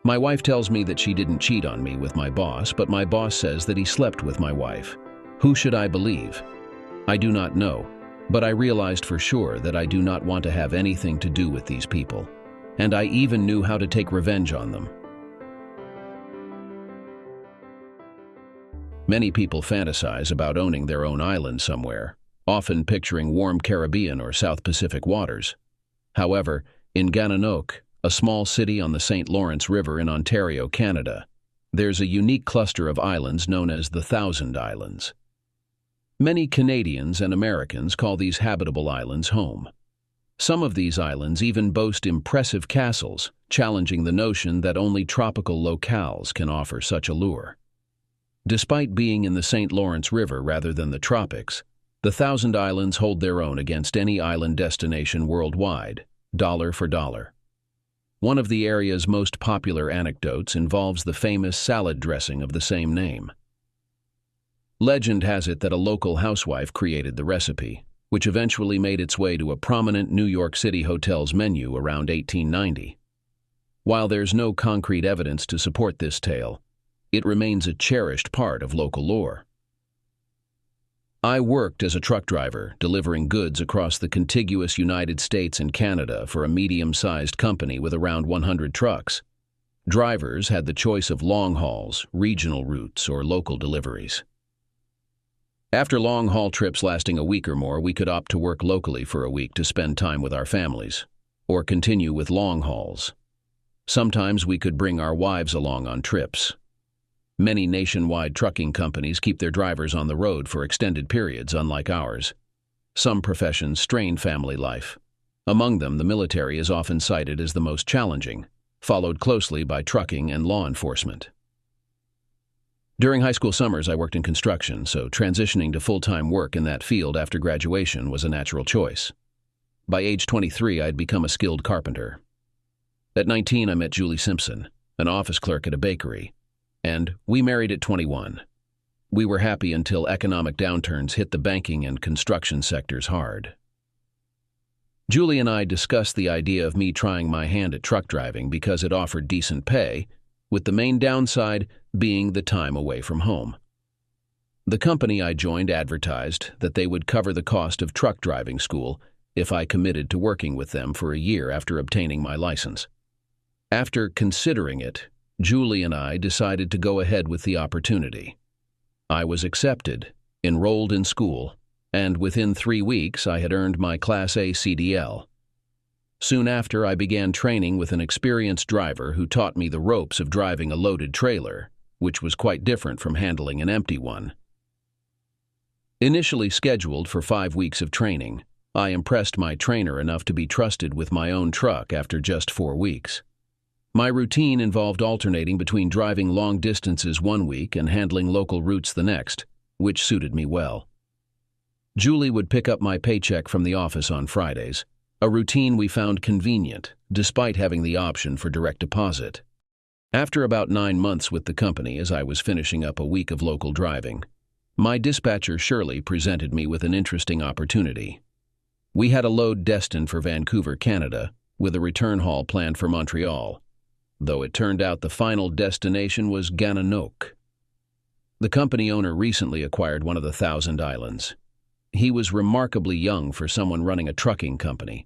My wife tells me that she didn't cheat on me with my boss, but my boss says that he slept with my wife. Who should I believe? I do not know, but I realized for sure that I do not want to have anything to do with these people, and I even knew how to take revenge on them. Many people fantasize about owning their own island somewhere, often picturing warm Caribbean or South Pacific waters. However, in Gananoque, a small city on the St. Lawrence River in Ontario, Canada, there's a unique cluster of islands known as the Thousand Islands. Many Canadians and Americans call these habitable islands home. Some of these islands even boast impressive castles, challenging the notion that only tropical locales can offer such allure. Despite being in the St. Lawrence River rather than the tropics, the Thousand Islands hold their own against any island destination worldwide, dollar for dollar. One of the area's most popular anecdotes involves the famous salad dressing of the same name. Legend has it that a local housewife created the recipe, which eventually made its way to a prominent New York City hotel's menu around 1890. While there's no concrete evidence to support this tale, it remains a cherished part of local lore. I worked as a truck driver, delivering goods across the contiguous United States and Canada for a medium-sized company with around 100 trucks. Drivers had the choice of long hauls, regional routes, or local deliveries. After long-haul trips lasting a week or more, we could opt to work locally for a week to spend time with our families, or continue with long hauls. Sometimes we could bring our wives along on trips. Many nationwide trucking companies keep their drivers on the road for extended periods, unlike ours. Some professions strain family life. Among them, the military is often cited as the most challenging, followed closely by trucking and law enforcement. During high school summers, I worked in construction, so transitioning to full-time work in that field after graduation was a natural choice. By age 23, I had become a skilled carpenter. At 19, I met Julie Simpson, an office clerk at a bakery, and we married at 21. We were happy until economic downturns hit the banking and construction sectors hard. Julie and I discussed the idea of me trying my hand at truck driving because it offered decent pay, with the main downside being the time away from home. The company I joined advertised that they would cover the cost of truck driving school if I committed to working with them for a year after obtaining my license. After considering it, Julie and I decided to go ahead with the opportunity. I was accepted, enrolled in school, and within 3 weeks I had earned my Class A CDL. Soon after, I began training with an experienced driver who taught me the ropes of driving a loaded trailer, which was quite different from handling an empty one. Initially scheduled for 5 weeks of training, I impressed my trainer enough to be trusted with my own truck after just 4 weeks. My routine involved alternating between driving long distances 1 week and handling local routes the next, which suited me well. Julie would pick up my paycheck from the office on Fridays, a routine we found convenient, despite having the option for direct deposit. After about 9 months with the company, as I was finishing up a week of local driving, my dispatcher Shirley presented me with an interesting opportunity. We had a load destined for Vancouver, Canada, with a return haul planned for Montreal, though it turned out the final destination was Gananoque. The company owner recently acquired one of the Thousand Islands. He was remarkably young for someone running a trucking company,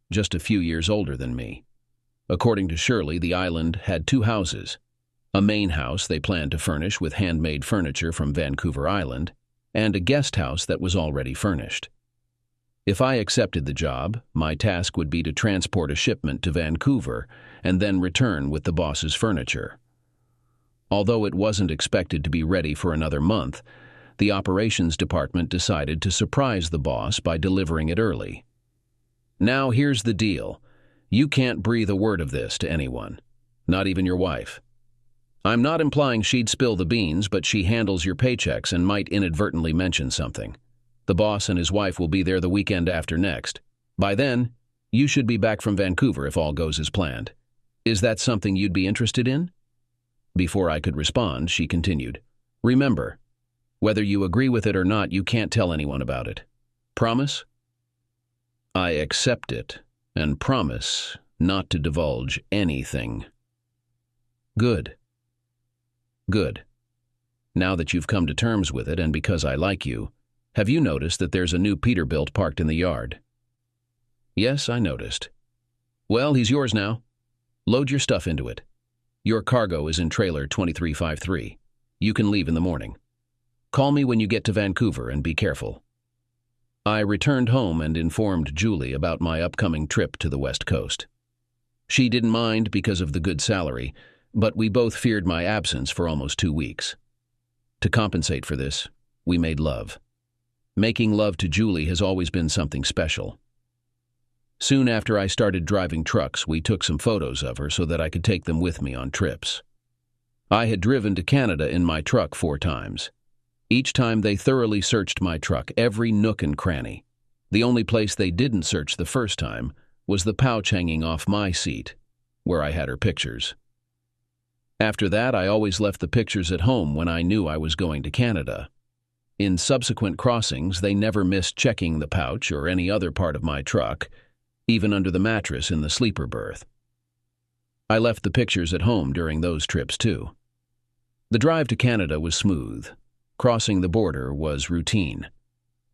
just a few years older than me. According to Shirley, the island had 2 houses, a main house they planned to furnish with handmade furniture from Vancouver Island, and a guest house that was already furnished. If I accepted the job, my task would be to transport a shipment to Vancouver and then return with the boss's furniture. Although it wasn't expected to be ready for another month, the operations department decided to surprise the boss by delivering it early. Now here's the deal. You can't breathe a word of this to anyone, not even your wife. I'm not implying she'd spill the beans, but she handles your paychecks and might inadvertently mention something. The boss and his wife will be there the weekend after next. By then, you should be back from Vancouver if all goes as planned. Is that something you'd be interested in? Before I could respond, she continued, Remember, whether you agree with it or not, you can't tell anyone about it. Promise? I accept it and promise not to divulge anything. Good. Good. Now that you've come to terms with it, and because I like you, have you noticed that there's a new Peterbilt parked in the yard? Yes, I noticed. Well, he's yours now. Load your stuff into it. Your cargo is in trailer 2353. You can leave in the morning. Call me when you get to Vancouver and be careful. I returned home and informed Julie about my upcoming trip to the West Coast. She didn't mind because of the good salary, but we both feared my absence for almost 2 weeks. To compensate for this, we made love. Making love to Julie has always been something special. Soon after I started driving trucks, we took some photos of her so that I could take them with me on trips. I had driven to Canada in my truck 4 times. Each time they thoroughly searched my truck, every nook and cranny. The only place they didn't search the first time was the pouch hanging off my seat, where I had her pictures. After that, I always left the pictures at home when I knew I was going to Canada. In subsequent crossings, they never missed checking the pouch or any other part of my truck, even under the mattress in the sleeper berth. I left the pictures at home during those trips too. The drive to Canada was smooth. Crossing the border was routine.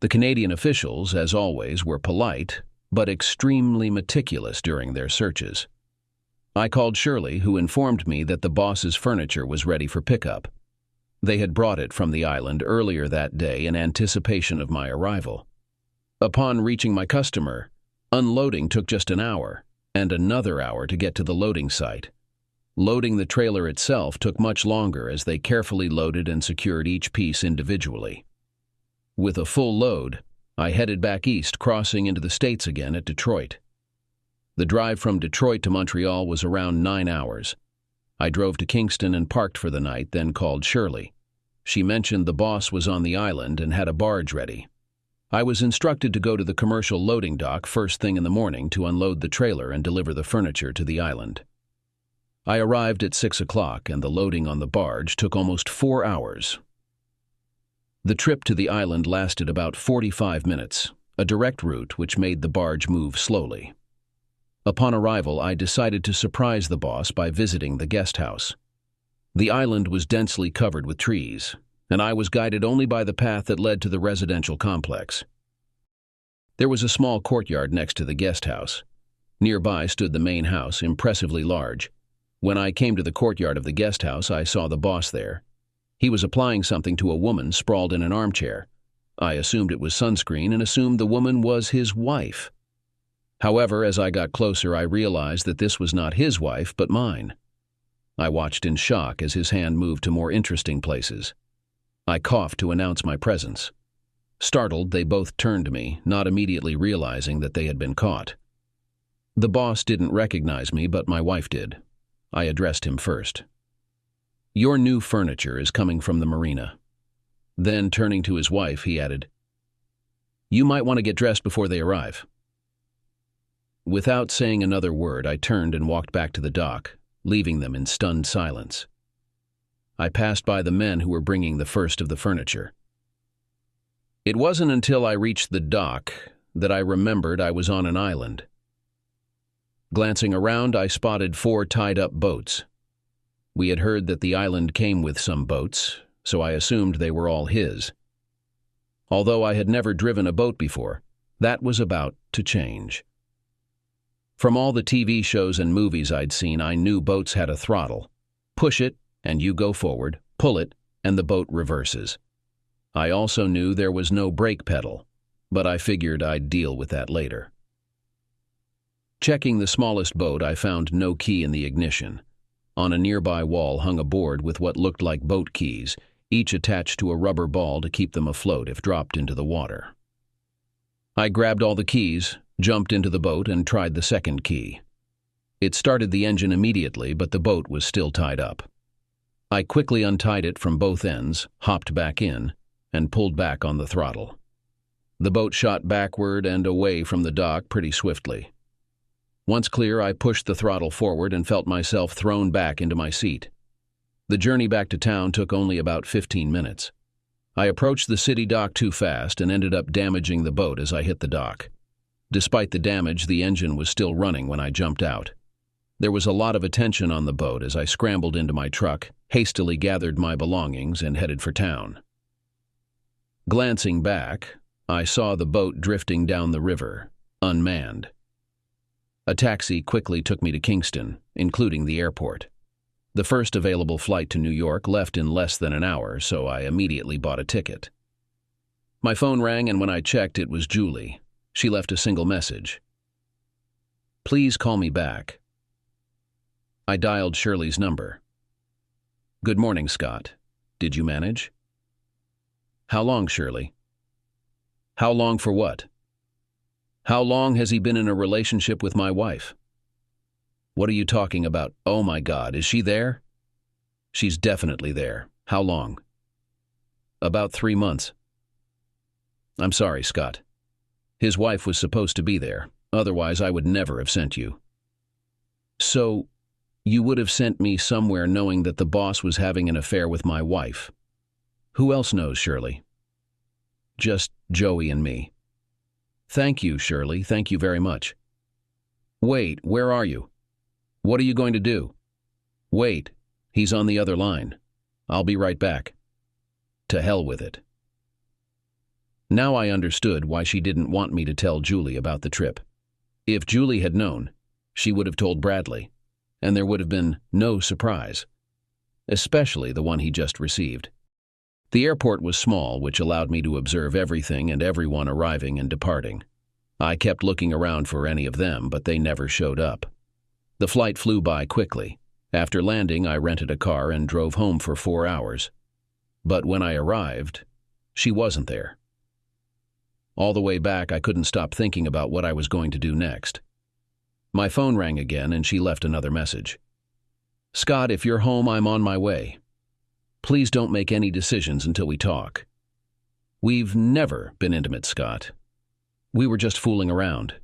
The Canadian officials, as always, were polite, but extremely meticulous during their searches. I called Shirley, who informed me that the boss's furniture was ready for pickup. They had brought it from the island earlier that day in anticipation of my arrival. Upon reaching my customer, unloading took just an hour, and another hour to get to the loading site. Loading the trailer itself took much longer as they carefully loaded and secured each piece individually. With a full load, I headed back east, crossing into the States again at Detroit. The drive from Detroit to Montreal was around 9 hours. I drove to Kingston and parked for the night, then called Shirley. She mentioned the boss was on the island and had a barge ready. I was instructed to go to the commercial loading dock first thing in the morning to unload the trailer and deliver the furniture to the island. I arrived at 6 o'clock, and the loading on the barge took almost 4 hours. The trip to the island lasted about 45 minutes, a direct route which made the barge move slowly. Upon arrival, I decided to surprise the boss by visiting the guest house. The island was densely covered with trees, and I was guided only by the path that led to the residential complex. There was a small courtyard next to the guest house. Nearby stood the main house, impressively large. When I came to the courtyard of the guest house, I saw the boss there. He was applying something to a woman sprawled in an armchair. I assumed it was sunscreen and assumed the woman was his wife. However, as I got closer, I realized that this was not his wife, but mine. I watched in shock as his hand moved to more interesting places. I coughed to announce my presence. Startled, they both turned to me, not immediately realizing that they had been caught. The boss didn't recognize me, but my wife did. I addressed him first. Your new furniture is coming from the marina. Then, turning to his wife, he added, You might want to get dressed before they arrive. Without saying another word, I turned and walked back to the dock, leaving them in stunned silence. I passed by the men who were bringing the first of the furniture. It wasn't until I reached the dock that I remembered I was on an island. Glancing around, I spotted 4 tied-up boats. We had heard that the island came with some boats, so I assumed they were all his. Although I had never driven a boat before, that was about to change. From all the TV shows and movies I'd seen, I knew boats had a throttle. Push it, and you go forward, pull it, and the boat reverses. I also knew there was no brake pedal, but I figured I'd deal with that later. Checking the smallest boat, I found no key in the ignition. On a nearby wall hung a board with what looked like boat keys, each attached to a rubber ball to keep them afloat if dropped into the water. I grabbed all the keys, jumped into the boat, and tried the second key. It started the engine immediately, but the boat was still tied up. I quickly untied it from both ends, hopped back in, and pulled back on the throttle. The boat shot backward and away from the dock pretty swiftly. Once clear, I pushed the throttle forward and felt myself thrown back into my seat. The journey back to town took only about 15 minutes. I approached the city dock too fast and ended up damaging the boat as I hit the dock. Despite the damage, the engine was still running when I jumped out. There was a lot of attention on the boat as I scrambled into my truck, hastily gathered my belongings, and headed for town. Glancing back, I saw the boat drifting down the river, unmanned. A taxi quickly took me to Kingston, including the airport. The first available flight to New York left in less than an hour, so I immediately bought a ticket. My phone rang, and when I checked, it was Julie. She left a single message. "Please call me back." I dialed Shirley's number. "Good morning, Scott. Did you manage?" "How long, Shirley?" "How long for what?" "How long has he been in a relationship with my wife?" "What are you talking about? Oh my God, is she there?" "She's definitely there. How long?" "About 3 months." "I'm sorry, Scott. His wife was supposed to be there. Otherwise, I would never have sent you." "So, you would have sent me somewhere knowing that the boss was having an affair with my wife? Who else knows, Shirley?" "Just Joey and me." "Thank you, Shirley. Thank you very much." "Wait, where are you? What are you going to do?" "Wait, he's on the other line. I'll be right back." To hell with it. Now I understood why she didn't want me to tell Julie about the trip. If Julie had known, she would have told Bradley, and there would have been no surprise, especially the one he just received. The airport was small, which allowed me to observe everything and everyone arriving and departing. I kept looking around for any of them, but they never showed up. The flight flew by quickly. After landing, I rented a car and drove home for 4 hours. But when I arrived, she wasn't there. All the way back, I couldn't stop thinking about what I was going to do next. My phone rang again, and she left another message. "Scott, if you're home, I'm on my way. Please don't make any decisions until we talk. We've never been intimate, Scott. We were just fooling around.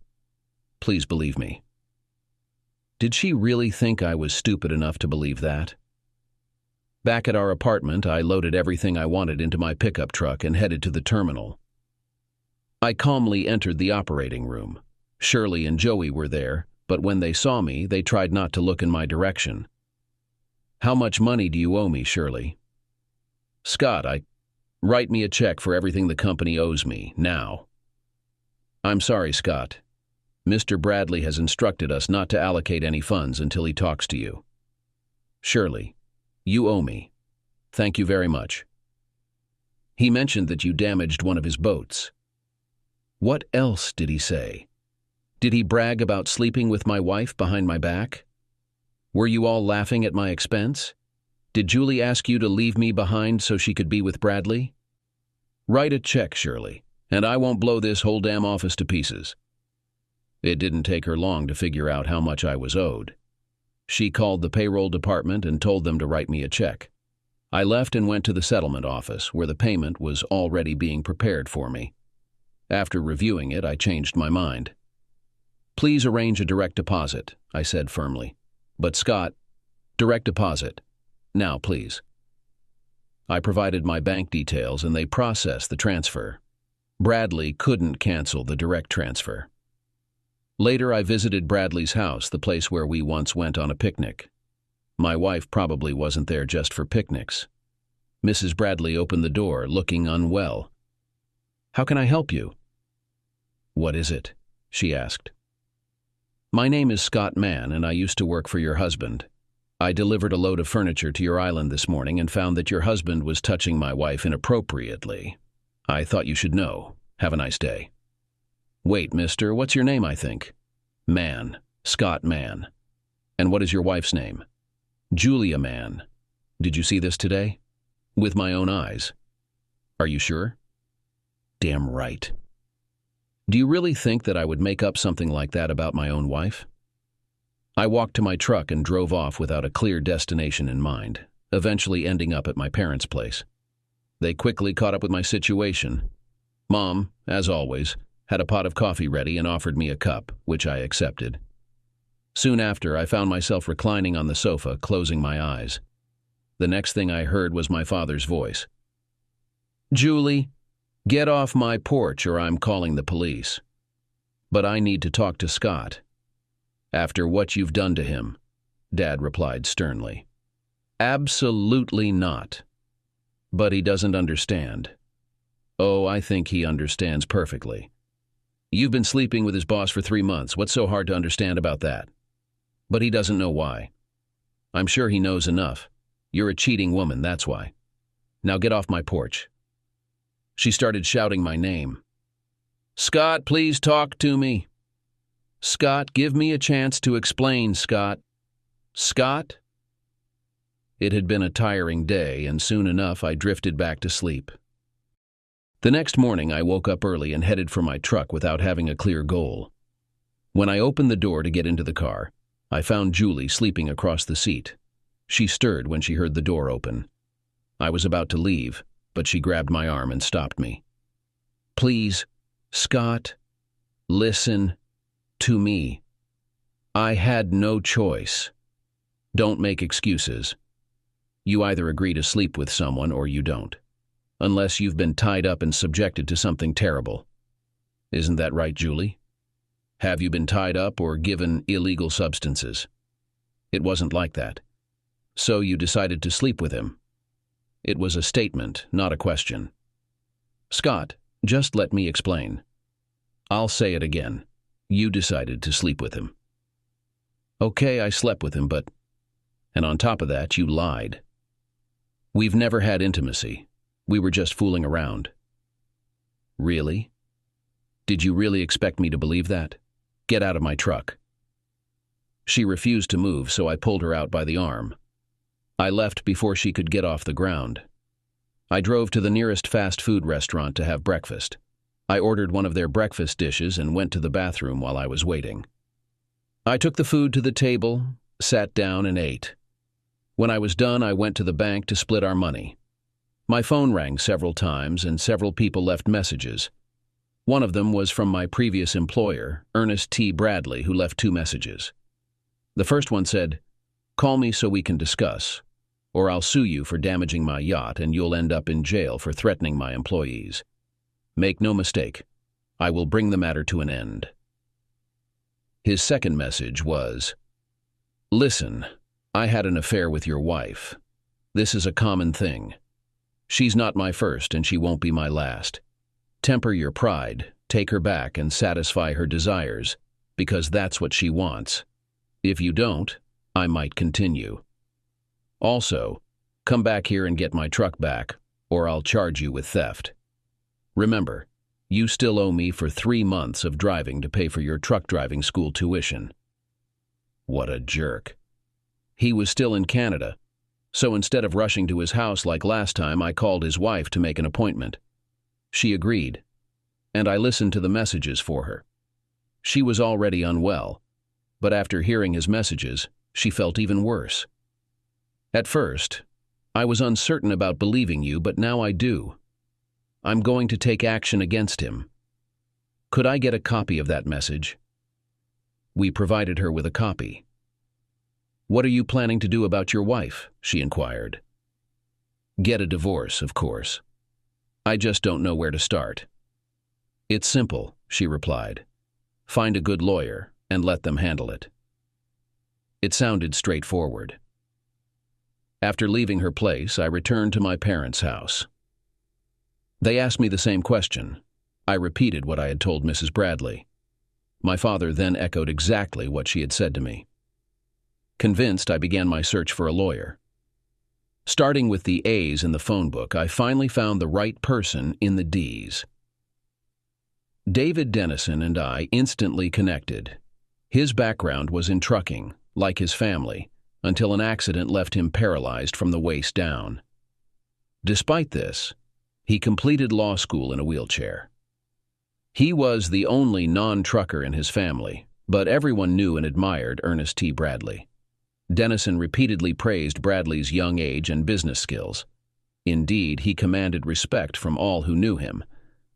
Please believe me." Did she really think I was stupid enough to believe that? Back at our apartment, I loaded everything I wanted into my pickup truck and headed to the terminal. I calmly entered the operating room. Shirley and Joey were there, but when they saw me, they tried not to look in my direction. "How much money do you owe me, Shirley?" "Scott, write me a check for everything the company owes me, now." "I'm sorry, Scott. Mr. Bradley has instructed us not to allocate any funds until he talks to you." "Shirley, you owe me. Thank you very much. He mentioned that you damaged one of his boats." "What else did he say? Did he brag about sleeping with my wife behind my back? Were you all laughing at my expense? Did Julie ask you to leave me behind so she could be with Bradley? Write a check, Shirley, and I won't blow this whole damn office to pieces." It didn't take her long to figure out how much I was owed. She called the payroll department and told them to write me a check. I left and went to the settlement office, where the payment was already being prepared for me. After reviewing it, I changed my mind. "Please arrange a direct deposit," I said firmly. "But Scott, direct deposit. Now, please." I provided my bank details and they processed the transfer. Bradley couldn't cancel the direct transfer. Later, I visited Bradley's house, the place where we once went on a picnic. My wife probably wasn't there just for picnics. Mrs. Bradley opened the door, looking unwell. "How can I help you?" "What is it?" she asked. "My name is Scott Mann, and I used to work for your husband. I delivered a load of furniture to your island this morning and found that your husband was touching my wife inappropriately. I thought you should know. Have a nice day." "Wait, mister, what's your name, I think?" "Mann. Scott Mann." "And what is your wife's name?" "Julia Mann. Did you see this today?" "With my own eyes." "Are you sure?" "Damn right." Do you really think that I would make up something like that about my own wife? I walked to my truck and drove off without a clear destination in mind, eventually ending up at my parents' place. They quickly caught up with my situation. Mom, as always, had a pot of coffee ready and offered me a cup, which I accepted. Soon after, I found myself reclining on the sofa, closing my eyes. The next thing I heard was my father's voice. "Julie, get off my porch or I'm calling the police. But I need to talk to Scott. After what you've done to him, Dad replied sternly. Absolutely not. But he doesn't understand. Oh, I think he understands perfectly. You've been sleeping with his boss for 3 months. What's so hard to understand about that? But he doesn't know why. I'm sure he knows enough. You're a cheating woman, that's why. Now get off my porch. She started shouting my name. Scott, please talk to me. Scott, give me a chance to explain, Scott. Scott? It had been a tiring day, and soon enough I drifted back to sleep. The next morning I woke up early and headed for my truck without having a clear goal. When I opened the door to get into the car, I found Julie sleeping across the seat. She stirred when she heard the door open. I was about to leave, but she grabbed my arm and stopped me. Please, Scott, listen to me. I had no choice. Don't make excuses. You either agree to sleep with someone or you don't. Unless you've been tied up and subjected to something terrible. Isn't that right, Julie? Have you been tied up or given illegal substances? It wasn't like that. So you decided to sleep with him. It was a statement, not a question. Scott, just let me explain. I'll say it again. You decided to sleep with him. Okay, I slept with him, but... And on top of that, you lied. We've never had intimacy. We were just fooling around. Really? Did you really expect me to believe that? Get out of my truck. She refused to move, so I pulled her out by the arm. I left before she could get off the ground. I drove to the nearest fast food restaurant to have breakfast. I ordered one of their breakfast dishes and went to the bathroom while I was waiting. I took the food to the table, sat down, and ate. When I was done, I went to the bank to split our money. My phone rang several times and several people left messages. One of them was from my previous employer, Ernest T. Bradley, who left 2 messages. The first one said, "Call me so we can discuss, or I'll sue you for damaging my yacht and you'll end up in jail for threatening my employees. Make no mistake, I will bring the matter to an end." His second message was, "Listen, I had an affair with your wife. This is a common thing. She's not my first and she won't be my last. Temper your pride, take her back and satisfy her desires, because that's what she wants. If you don't, I might continue. Also, come back here and get my truck back, or I'll charge you with theft. Remember, you still owe me for 3 months of driving to pay for your truck driving school tuition." What a jerk. He was still in Canada. So instead of rushing to his house like last time, I called his wife to make an appointment. She agreed, and I listened to the messages for her. She was already unwell, but after hearing his messages, she felt even worse. At first, I was uncertain about believing you, but now I do. I'm going to take action against him. Could I get a copy of that message? We provided her with a copy. What are you planning to do about your wife? She inquired. Get a divorce, of course. I just don't know where to start. It's simple, she replied. Find a good lawyer and let them handle it. It sounded straightforward. After leaving her place, I returned to my parents' house. They asked me the same question. I repeated what I had told Mrs. Bradley. My father then echoed exactly what she had said to me. Convinced, I began my search for a lawyer. Starting with the A's in the phone book, I finally found the right person in the D's. David Dennison and I instantly connected. His background was in trucking, like his family, until an accident left him paralyzed from the waist down. Despite this, he completed law school in a wheelchair. He was the only non-trucker in his family, but everyone knew and admired Ernest T. Bradley. Dennison repeatedly praised Bradley's young age and business skills. Indeed, he commanded respect from all who knew him,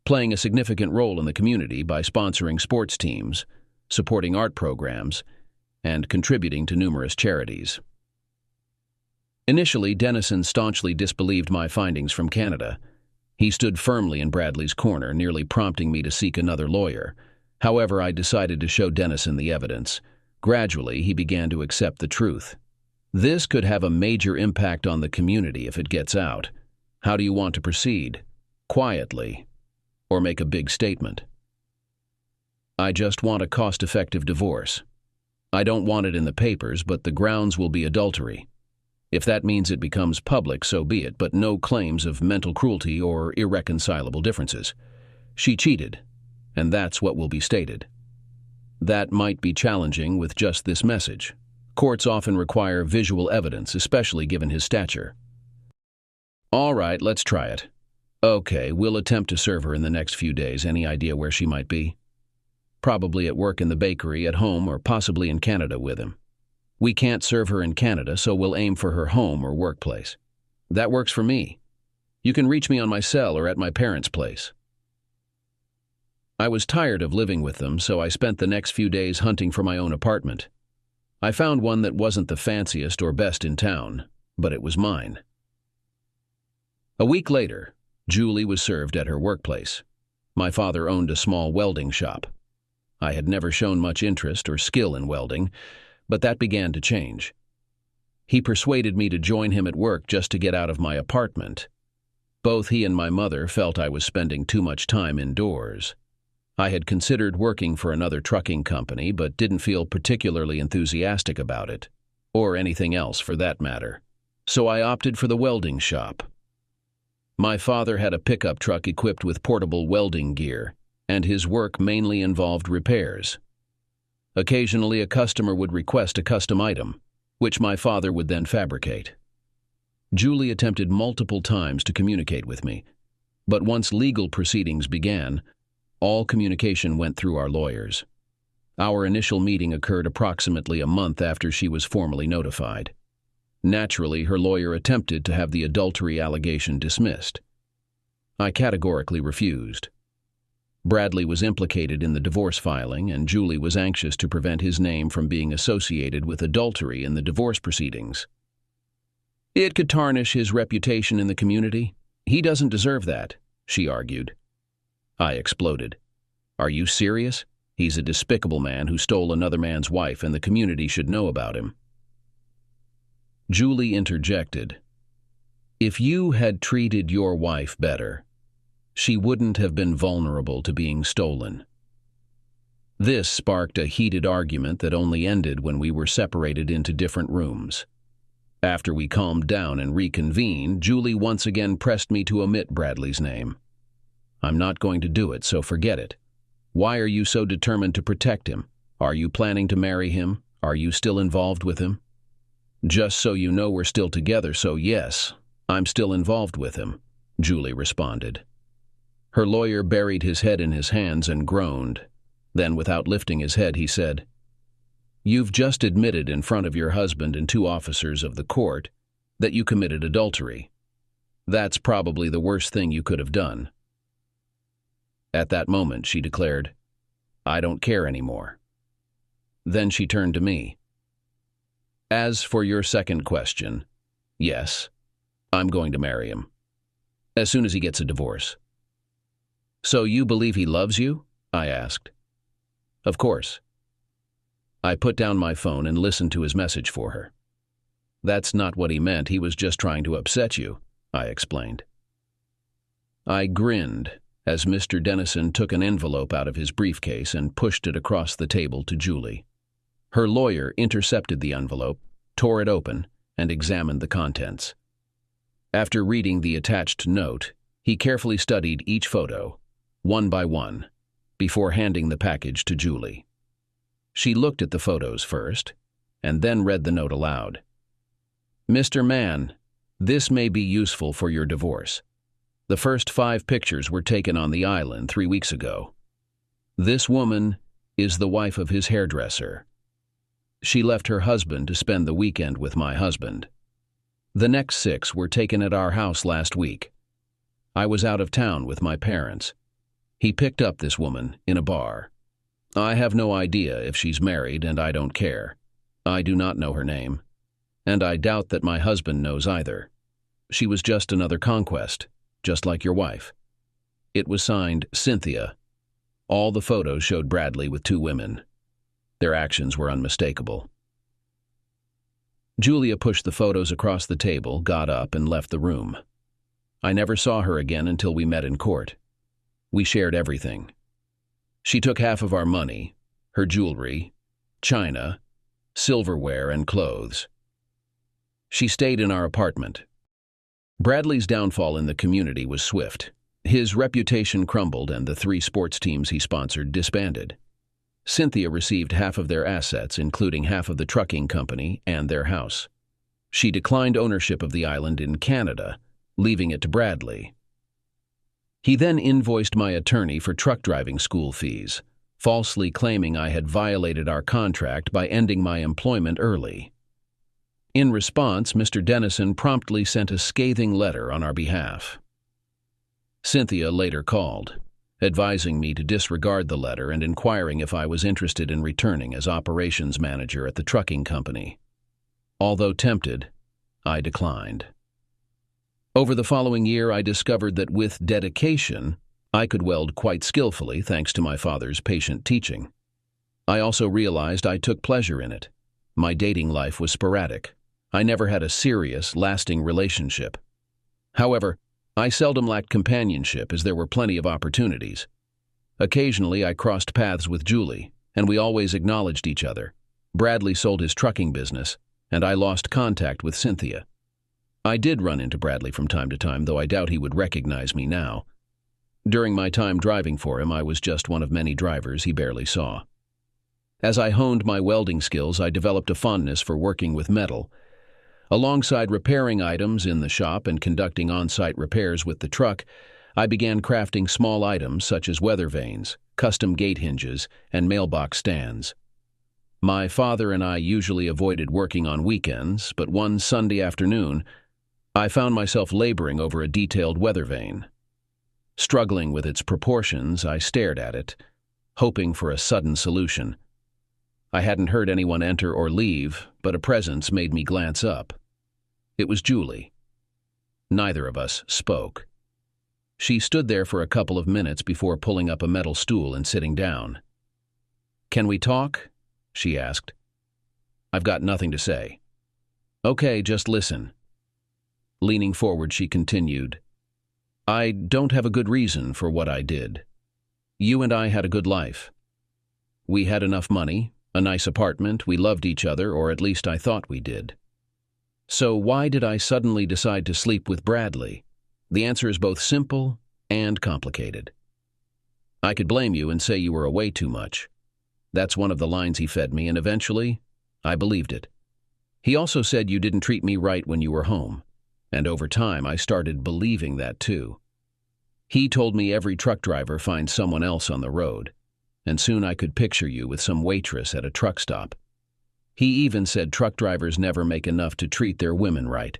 playing a significant role in the community by sponsoring sports teams, supporting art programs, and contributing to numerous charities. Initially, Dennison staunchly disbelieved my findings from Canada. He stood firmly in Bradley's corner, nearly prompting me to seek another lawyer. However, I decided to show Dennison the evidence. Gradually, he began to accept the truth, This could have a major impact on the community if it gets out. How do you want to proceed? Quietly, or make a big statement? I just want a cost-effective divorce. I don't want it in the papers, but the grounds will be adultery. If that means it becomes public, so be it, but no claims of mental cruelty or irreconcilable differences. She cheated, and that's what will be stated. That might be challenging with just this message. Courts often require visual evidence, especially given his stature. All right, let's try it. Okay, we'll attempt to serve her in the next few days. Any idea where she might be? Probably at work in the bakery, at home, or possibly in Canada with him. We can't serve her in Canada, so we'll aim for her home or workplace. That works for me. You can reach me on my cell or at my parents' place. I was tired of living with them, so I spent the next few days hunting for my own apartment. I found one that wasn't the fanciest or best in town, but it was mine. A week later, Julie was served at her workplace. My father owned a small welding shop. I had never shown much interest or skill in welding, but that began to change. He persuaded me to join him at work just to get out of my apartment. Both he and my mother felt I was spending too much time indoors. I had considered working for another trucking company, but didn't feel particularly enthusiastic about it, or anything else for that matter. So I opted for the welding shop. My father had a pickup truck equipped with portable welding gear, and his work mainly involved repairs. Occasionally, a customer would request a custom item, which my father would then fabricate. Julie attempted multiple times to communicate with me, but once legal proceedings began, all communication went through our lawyers. Our initial meeting occurred approximately a month after she was formally notified. Naturally, her lawyer attempted to have the adultery allegation dismissed. I categorically refused. Bradley was implicated in the divorce filing, and Julie was anxious to prevent his name from being associated with adultery in the divorce proceedings. It could tarnish his reputation in the community. He doesn't deserve that, she argued. I exploded. Are you serious? He's a despicable man who stole another man's wife, and the community should know about him. Julie interjected. If you had treated your wife better, she wouldn't have been vulnerable to being stolen. This sparked a heated argument that only ended when we were separated into different rooms. After we calmed down and reconvened, Julie once again pressed me to omit Bradley's name. I'm not going to do it, so forget it. Why are you so determined to protect him? Are you planning to marry him? Are you still involved with him? Just so you know, we're still together, so yes, I'm still involved with him, Julie responded. Her lawyer buried his head in his hands and groaned. Then, without lifting his head, he said, You've just admitted in front of your husband and 2 officers of the court that you committed adultery. That's probably the worst thing you could have done. At that moment, she declared, I don't care anymore. Then she turned to me. As for your second question, yes, I'm going to marry him. As soon as he gets a divorce. So you believe he loves you? I asked. Of course. I put down my phone and listened to his message for her. That's not what he meant. He was just trying to upset you, I explained. I grinned as Mr. Dennison took an envelope out of his briefcase and pushed it across the table to Julie. Her lawyer intercepted the envelope, tore it open, and examined the contents. After reading the attached note, he carefully studied each photo, one by one, before handing the package to Julie. She looked at the photos first, and then read the note aloud. Mr. Mann, this may be useful for your divorce. The first 5 pictures were taken on the island 3 weeks ago. This woman is the wife of his hairdresser. She left her husband to spend the weekend with my husband. The next 6 were taken at our house last week. I was out of town with my parents. He picked up this woman in a bar. I have no idea if she's married, and I don't care. I do not know her name, and I doubt that my husband knows either. She was just another conquest, just like your wife. It was signed Cynthia. All the photos showed Bradley with 2 women. Their actions were unmistakable. Julia pushed the photos across the table, got up, and left the room. I never saw her again until we met in court. We shared everything. She took half of our money, her jewelry, china, silverware, and clothes. She stayed in our apartment. Bradley's downfall in the community was swift. His reputation crumbled and the 3 sports teams he sponsored disbanded. Cynthia received half of their assets, including half of the trucking company and their house. She declined ownership of the island in Canada, leaving it to Bradley. He then invoiced my attorney for truck driving school fees, falsely claiming I had violated our contract by ending my employment early. In response, Mr. Dennison promptly sent a scathing letter on our behalf. Cynthia later called, advising me to disregard the letter and inquiring if I was interested in returning as operations manager at the trucking company. Although tempted, I declined. Over the following year, I discovered that with dedication, I could weld quite skillfully thanks to my father's patient teaching. I also realized I took pleasure in it. My dating life was sporadic. I never had a serious, lasting relationship. However, I seldom lacked companionship as there were plenty of opportunities. Occasionally, I crossed paths with Julie, and we always acknowledged each other. Bradley sold his trucking business, and I lost contact with Cynthia. I did run into Bradley from time to time, though I doubt he would recognize me now. During my time driving for him, I was just one of many drivers he barely saw. As I honed my welding skills, I developed a fondness for working with metal. Alongside repairing items in the shop and conducting on-site repairs with the truck, I began crafting small items such as weather vanes, custom gate hinges, and mailbox stands. My father and I usually avoided working on weekends, but one Sunday afternoon, I found myself laboring over a detailed weather vane. Struggling with its proportions, I stared at it, hoping for a sudden solution. I hadn't heard anyone enter or leave, but a presence made me glance up. It was Julie. Neither of us spoke. She stood there for a couple of minutes before pulling up a metal stool and sitting down. "Can we talk?" she asked. "I've got nothing to say." "Okay, just listen." Leaning forward, she continued, "I don't have a good reason for what I did. You and I had a good life. We had enough money, a nice apartment, we loved each other, or at least I thought we did. So why did I suddenly decide to sleep with Bradley? The answer is both simple and complicated. I could blame you and say you were away too much. That's one of the lines he fed me, and eventually, I believed it. He also said you didn't treat me right when you were home, and over time I started believing that too. He told me every truck driver finds someone else on the road, and soon I could picture you with some waitress at a truck stop. He even said truck drivers never make enough to treat their women right,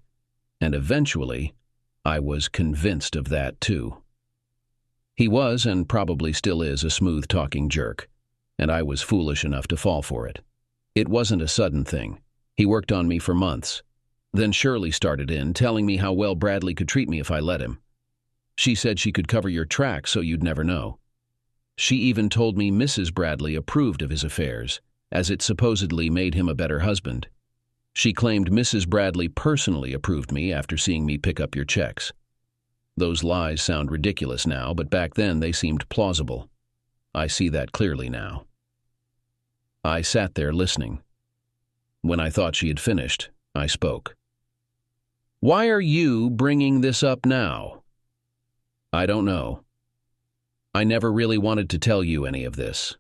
and eventually, I was convinced of that too. He was, and probably still is, a smooth-talking jerk, and I was foolish enough to fall for it. It wasn't a sudden thing. He worked on me for months. Then Shirley started in, telling me how well Bradley could treat me if I let him. She said she could cover your tracks so you'd never know. She even told me Mrs. Bradley approved of his affairs, as it supposedly made him a better husband. She claimed Mrs. Bradley personally approved me after seeing me pick up your checks. Those lies sound ridiculous now, but back then they seemed plausible. I see that clearly now. I sat there listening. When I thought she had finished, I spoke. "Why are you bringing this up now?" "I don't know. I never really wanted to tell you any of this.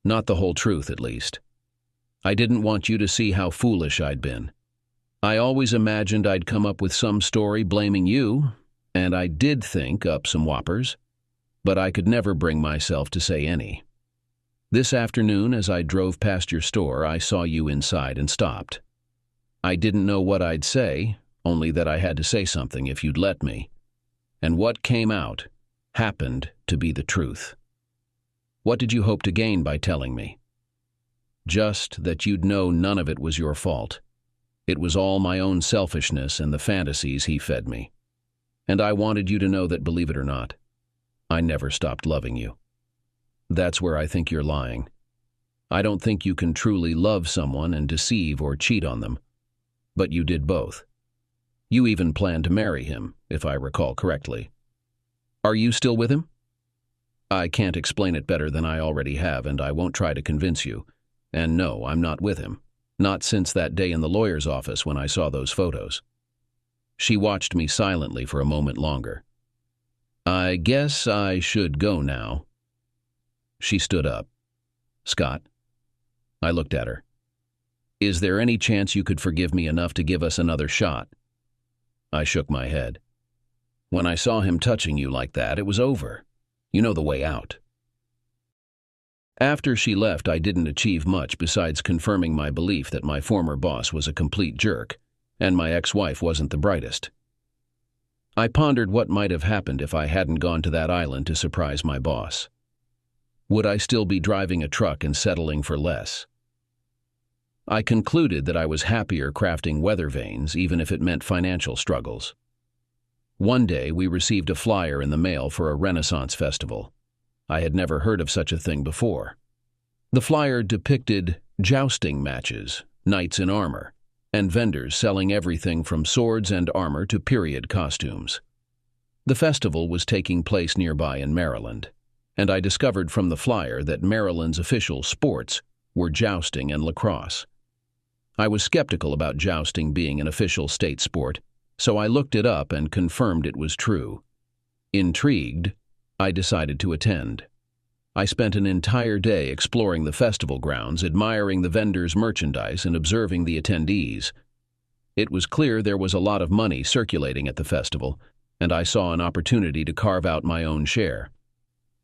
Not the whole truth, at least. I didn't want you to see how foolish I'd been. I always imagined I'd come up with some story blaming you, and I did think up some whoppers, but I could never bring myself to say any. This afternoon, as I drove past your store, I saw you inside and stopped. I didn't know what I'd say, only that I had to say something if you'd let me. And what came out happened to be the truth. What did you hope to gain by telling me? Just that you'd know none of it was your fault. It was all my own selfishness and the fantasies he fed me. And I wanted you to know that, believe it or not, I never stopped loving you. That's where I think you're lying. I don't think you can truly love someone and deceive or cheat on them. But you did both. You even planned to marry him, if I recall correctly. Are you still with him? I can't explain it better than I already have, and I won't try to convince you. And no, I'm not with him. Not since that day in the lawyer's office when I saw those photos. She watched me silently for a moment longer. I guess I should go now. She stood up. Scott? I looked at her. Is there any chance you could forgive me enough to give us another shot? I shook my head. When I saw him touching you like that, it was over. You know the way out. After she left, I didn't achieve much besides confirming my belief that my former boss was a complete jerk, and my ex-wife wasn't the brightest. I pondered what might have happened if I hadn't gone to that island to surprise my boss. Would I still be driving a truck and settling for less? I concluded that I was happier crafting weather vanes, even if it meant financial struggles. One day, we received a flyer in the mail for a Renaissance festival. I had never heard of such a thing before. The flyer depicted jousting matches, knights in armor, and vendors selling everything from swords and armor to period costumes. The festival was taking place nearby in Maryland, and I discovered from the flyer that Maryland's official sports were jousting and lacrosse. I was skeptical about jousting being an official state sport, so I looked it up and confirmed it was true. Intrigued, I decided to attend. I spent an entire day exploring the festival grounds, admiring the vendors' merchandise, and observing the attendees. It was clear there was a lot of money circulating at the festival, and I saw an opportunity to carve out my own share.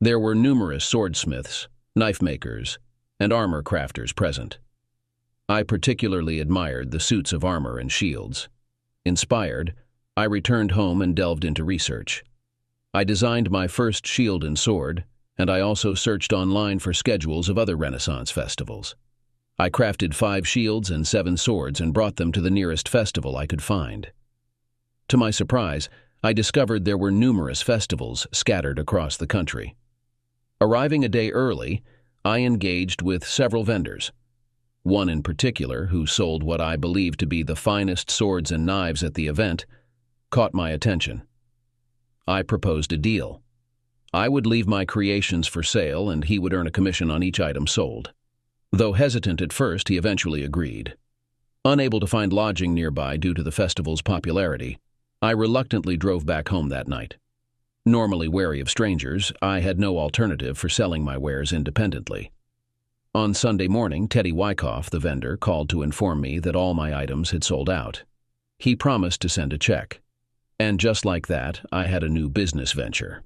There were numerous swordsmiths, knife makers, and armor crafters present. I particularly admired the suits of armor and shields. Inspired, I returned home and delved into research. I designed my first shield and sword, and I also searched online for schedules of other Renaissance festivals. I crafted 5 shields and 7 swords and brought them to the nearest festival I could find. To my surprise, I discovered there were numerous festivals scattered across the country. Arriving a day early, I engaged with several vendors. One in particular, who sold what I believed to be the finest swords and knives at the event, caught my attention. I proposed a deal. I would leave my creations for sale, and he would earn a commission on each item sold. Though hesitant at first, he eventually agreed. Unable to find lodging nearby due to the festival's popularity, I reluctantly drove back home that night. Normally wary of strangers, I had no alternative for selling my wares independently. On Sunday morning, Teddy Wyckoff, the vendor, called to inform me that all my items had sold out. He promised to send a check. And just like that, I had a new business venture.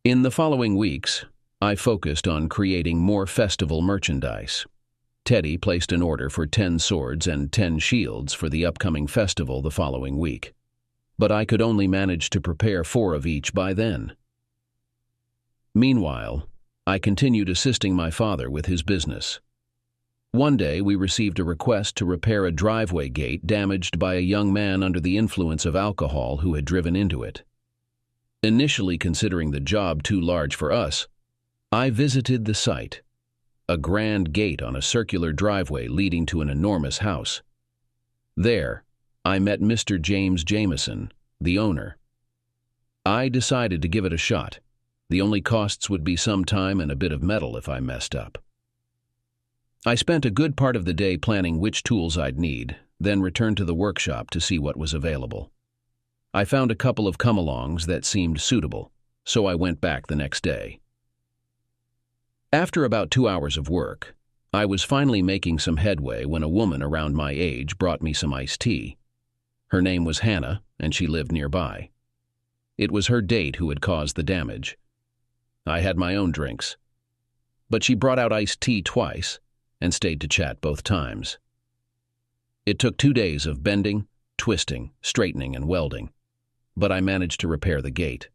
In the following weeks, I focused on creating more festival merchandise. Teddy placed an order for 10 swords and 10 shields for the upcoming festival the following week. But I could only manage to prepare 4 of each by then. Meanwhile, I continued assisting my father with his business. One day, we received a request to repair a driveway gate damaged by a young man under the influence of alcohol who had driven into it. Initially considering the job too large for us, I visited the site, a grand gate on a circular driveway leading to an enormous house. There, I met Mr. James Jameson, the owner. I decided to give it a shot. The only costs would be some time and a bit of metal if I messed up. I spent a good part of the day planning which tools I'd need, then returned to the workshop to see what was available. I found a couple of come-alongs that seemed suitable, so I went back the next day. After about 2 hours of work, I was finally making some headway when a woman around my age brought me some iced tea. Her name was Hannah, and she lived nearby. It was her date who had caused the damage. I had my own drinks, but she brought out iced tea twice and stayed to chat both times. It took 2 days of bending, twisting, straightening, and welding, but I managed to repair the gate.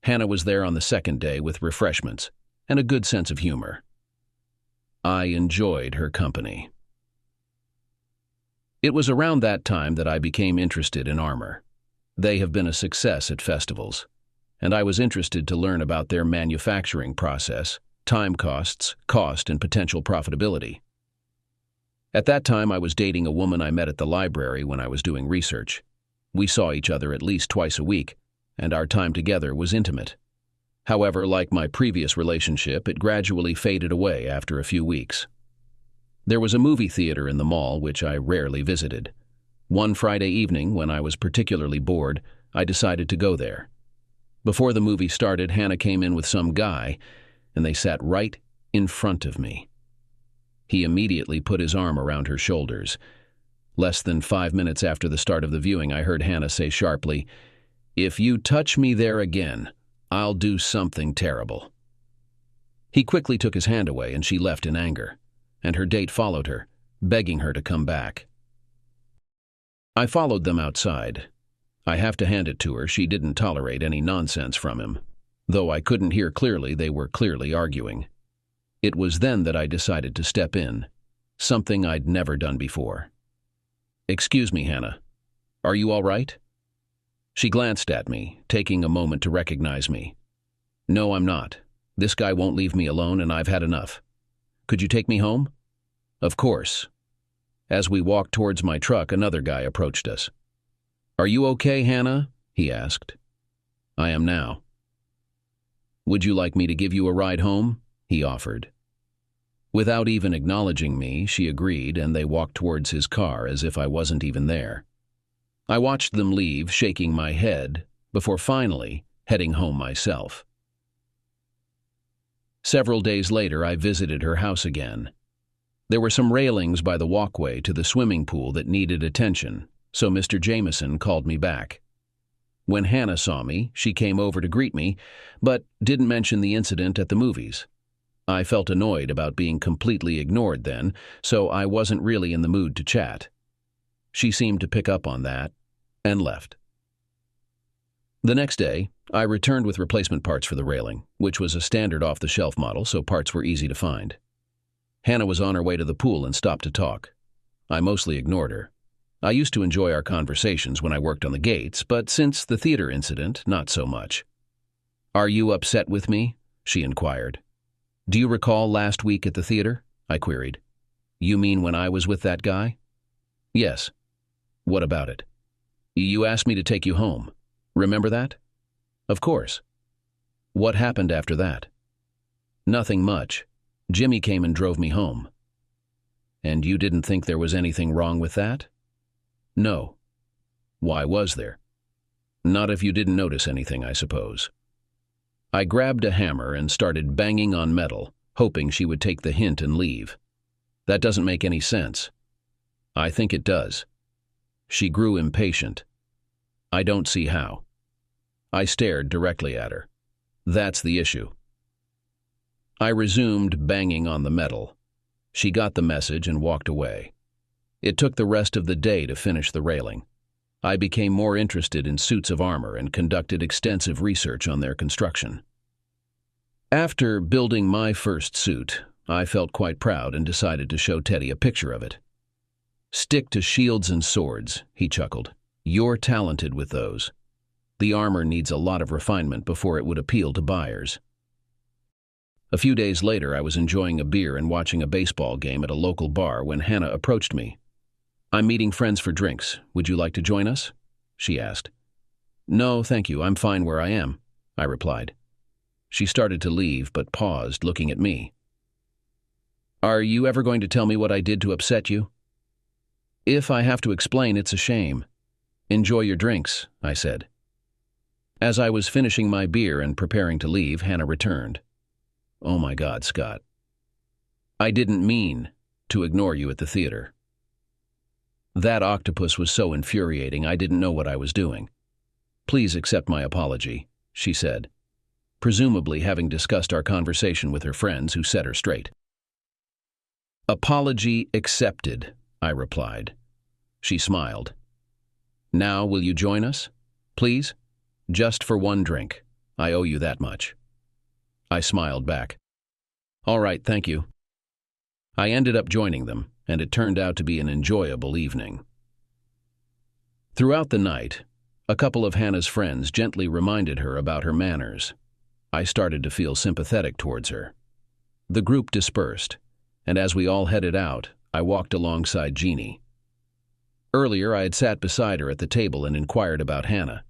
Hannah was there on the second day with refreshments and a good sense of humor. I enjoyed her company. It was around that time that I became interested in armor. They have been a success at festivals, and I was interested to learn about their manufacturing process, time costs, cost, and potential profitability. At that time, I was dating a woman I met at the library when I was doing research. We saw each other at least twice a week, and our time together was intimate. However, like my previous relationship, it gradually faded away after a few weeks. There was a movie theater in the mall which I rarely visited. One Friday evening, when I was particularly bored, I decided to go there. Before the movie started, Hannah came in with some guy, and they sat right in front of me. He immediately put his arm around her shoulders. Less than 5 minutes after the start of the viewing, I heard Hannah say sharply, "If you touch me there again, I'll do something terrible." He quickly took his hand away and she left in anger, and her date followed her, begging her to come back. I followed them outside. I have to hand it to her, she didn't tolerate any nonsense from him. Though I couldn't hear clearly, they were clearly arguing. It was then that I decided to step in, something I'd never done before. "Excuse me, Hannah. Are you all right?" She glanced at me, taking a moment to recognize me. "No, I'm not. This guy won't leave me alone, and I've had enough. Could you take me home?" "Of course." As we walked towards my truck, another guy approached us. "Are you okay, Hannah?" he asked. "I am now." "Would you like me to give you a ride home?" he offered. Without even acknowledging me, she agreed, and they walked towards his car as if I wasn't even there. I watched them leave, shaking my head, before finally heading home myself. Several days later, I visited her house again. There were some railings by the walkway to the swimming pool that needed attention, so Mr. Jameson called me back. When Hannah saw me, she came over to greet me, but didn't mention the incident at the movies. I felt annoyed about being completely ignored then, so I wasn't really in the mood to chat. She seemed to pick up on that, and left. The next day, I returned with replacement parts for the railing, which was a standard off-the-shelf model, so parts were easy to find. Hannah was on her way to the pool and stopped to talk. I mostly ignored her. I used to enjoy our conversations when I worked on the gates, but since the theater incident, not so much. "Are you upset with me?" she inquired. "Do you recall last week at the theater?" I queried. "You mean when I was with that guy?" "Yes." "What about it?" "You asked me to take you home. Remember that?" "Of course." "What happened after that?" "Nothing much. Jimmy came and drove me home." "And you didn't think there was anything wrong with that?" "No." "Why was there?" "Not if you didn't notice anything, I suppose." I grabbed a hammer and started banging on metal, hoping she would take the hint and leave. "That doesn't make any sense." "I think it does." She grew impatient. "I don't see how." I stared directly at her. "That's the issue." I resumed banging on the metal. She got the message and walked away. It took the rest of the day to finish the railing. I became more interested in suits of armor and conducted extensive research on their construction. After building my first suit, I felt quite proud and decided to show Teddy a picture of it. "Stick to shields and swords," he chuckled. "You're talented with those. The armor needs a lot of refinement before it would appeal to buyers." A few days later, I was enjoying a beer and watching a baseball game at a local bar when Hannah approached me. "I'm meeting friends for drinks. Would you like to join us?" she asked. "No, thank you. I'm fine where I am," I replied. She started to leave, but paused, looking at me. "Are you ever going to tell me what I did to upset you?" "If I have to explain, it's a shame." "Enjoy your drinks," I said. As I was finishing my beer and preparing to leave, Hannah returned. "Oh my God, Scott. I didn't mean to ignore you at the theater. That octopus was so infuriating I didn't know what I was doing. Please accept my apology," she said, presumably having discussed our conversation with her friends who set her straight. "Apology accepted," I replied. She smiled. "Now will you join us? Please? Just for one drink. I owe you that much." I smiled back. "All right, thank you." I ended up joining them, and it turned out to be an enjoyable evening. Throughout the night, a couple of Hannah's friends gently reminded her about her manners. I started to feel sympathetic towards her. The group dispersed, and as we all headed out, I walked alongside Jeannie. Earlier, I had sat beside her at the table and inquired about Hannah.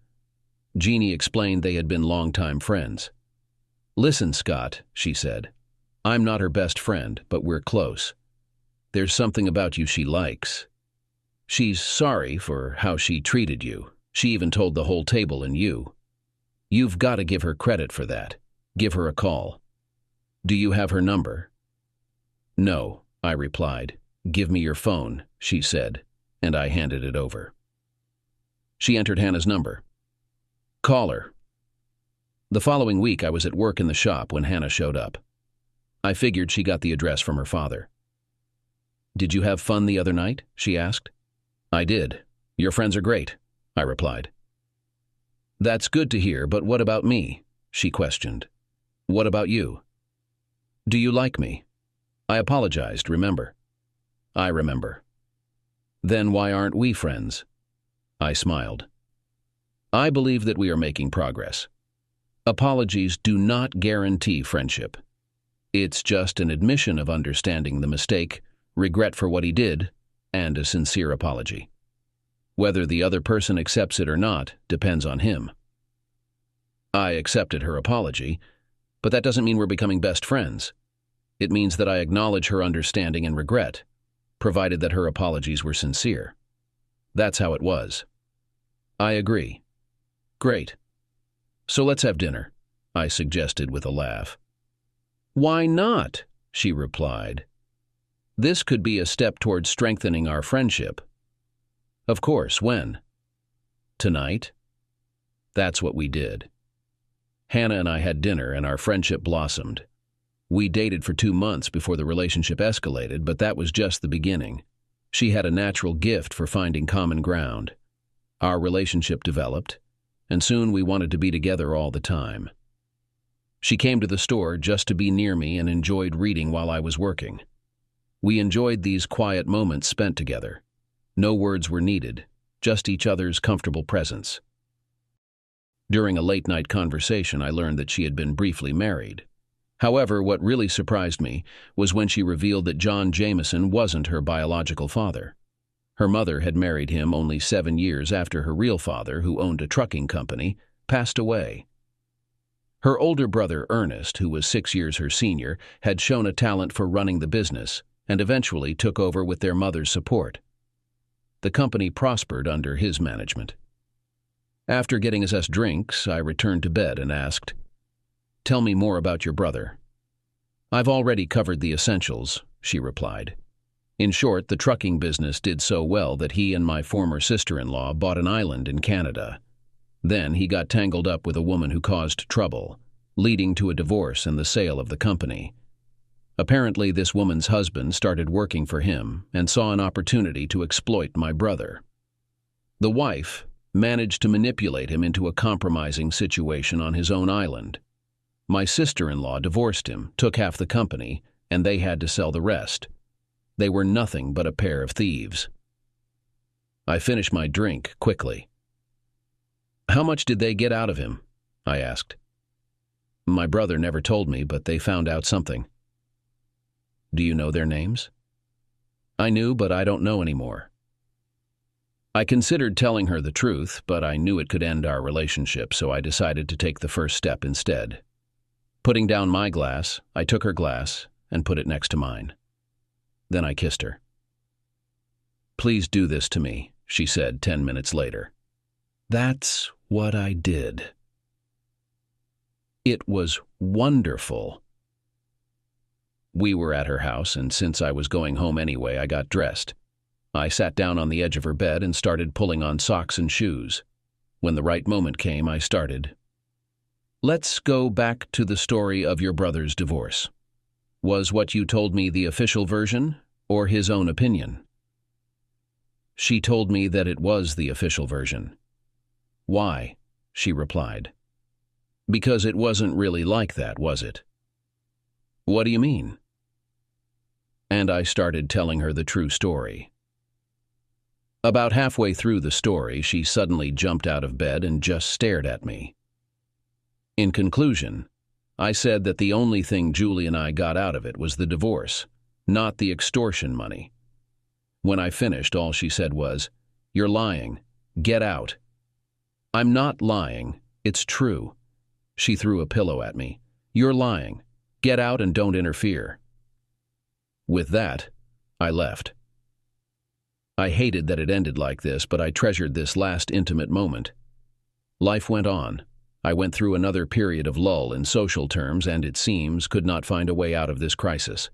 Jeannie explained they had been longtime friends. "Listen, Scott," she said. "I'm not her best friend, but we're close. There's something about you she likes. She's sorry for how she treated you. She even told the whole table and you. You've got to give her credit for that. Give her a call. Do you have her number?" "No," I replied. "Give me your phone," she said, and I handed it over. She entered Hannah's number. "Call her." The following week, I was at work in the shop when Hannah showed up. I figured she got the address from her father. "Did you have fun the other night?" she asked. "I did. Your friends are great," I replied. "That's good to hear, but what about me?" she questioned. "What about you? Do you like me?" I apologized, remember? I remember. "Then why aren't we friends?" I smiled. I believe that we are making progress. Apologies do not guarantee friendship. It's just an admission of understanding the mistake, regret for what he did, and a sincere apology. Whether the other person accepts it or not depends on him. I accepted her apology, but that doesn't mean we're becoming best friends. It means that I acknowledge her understanding and regret, provided that her apologies were sincere. That's how it was. I agree. Great. So let's have dinner, I suggested with a laugh. "Why not?" she replied. "This could be a step toward strengthening our friendship." "Of course, when?" "Tonight." That's what we did. Hannah and I had dinner and our friendship blossomed. We dated for 2 months before the relationship escalated, but that was just the beginning. She had a natural gift for finding common ground. Our relationship developed, and soon we wanted to be together all the time. She came to the store just to be near me and enjoyed reading while I was working. We enjoyed these quiet moments spent together. No words were needed, just each other's comfortable presence. During a late-night conversation, I learned that she had been briefly married. However, what really surprised me was when she revealed that John Jameson wasn't her biological father. Her mother had married him only 7 years after her real father, who owned a trucking company, passed away. Her older brother, Ernest, who was 6 years her senior, had shown a talent for running the business and eventually took over with their mother's support. The company prospered under his management. After getting us drinks, I returned to bed and asked, "Tell me more about your brother." "I've already covered the essentials," she replied. "In short, the trucking business did so well that he and my former sister-in-law bought an island in Canada. Then he got tangled up with a woman who caused trouble, leading to a divorce and the sale of the company. Apparently, this woman's husband started working for him and saw an opportunity to exploit my brother. The wife managed to manipulate him into a compromising situation on his own island. My sister-in-law divorced him, took half the company, and they had to sell the rest. They were nothing but a pair of thieves." I finished my drink quickly. "How much did they get out of him?" I asked. "My brother never told me, but they found out something." "Do you know their names?" "I knew, but I don't know anymore." I considered telling her the truth, but I knew it could end our relationship, so I decided to take the first step instead. Putting down my glass, I took her glass and put it next to mine. Then I kissed her. "Please do this to me," she said 10 minutes later. That's what I did. It was wonderful. We were at her house, and since I was going home anyway, I got dressed. I sat down on the edge of her bed and started pulling on socks and shoes. When the right moment came, I started. "Let's go back to the story of your brother's divorce. Was what you told me the official version, or his own opinion?" She told me that it was the official version. "Why?" she replied. "Because it wasn't really like that, was it?" "What do you mean?" And I started telling her the true story. About halfway through the story, she suddenly jumped out of bed and just stared at me. In conclusion, I said that the only thing Julie and I got out of it was the divorce, not the extortion money, When I finished, all she said was, "You're lying. Get out." "I'm not lying. It's true." She threw a pillow at me. "You're lying. Get out and don't interfere." With that, I left. I hated that it ended like this, but I treasured this last intimate moment. Life went on. I went through another period of lull in social terms and, it seems, could not find a way out of this crisis.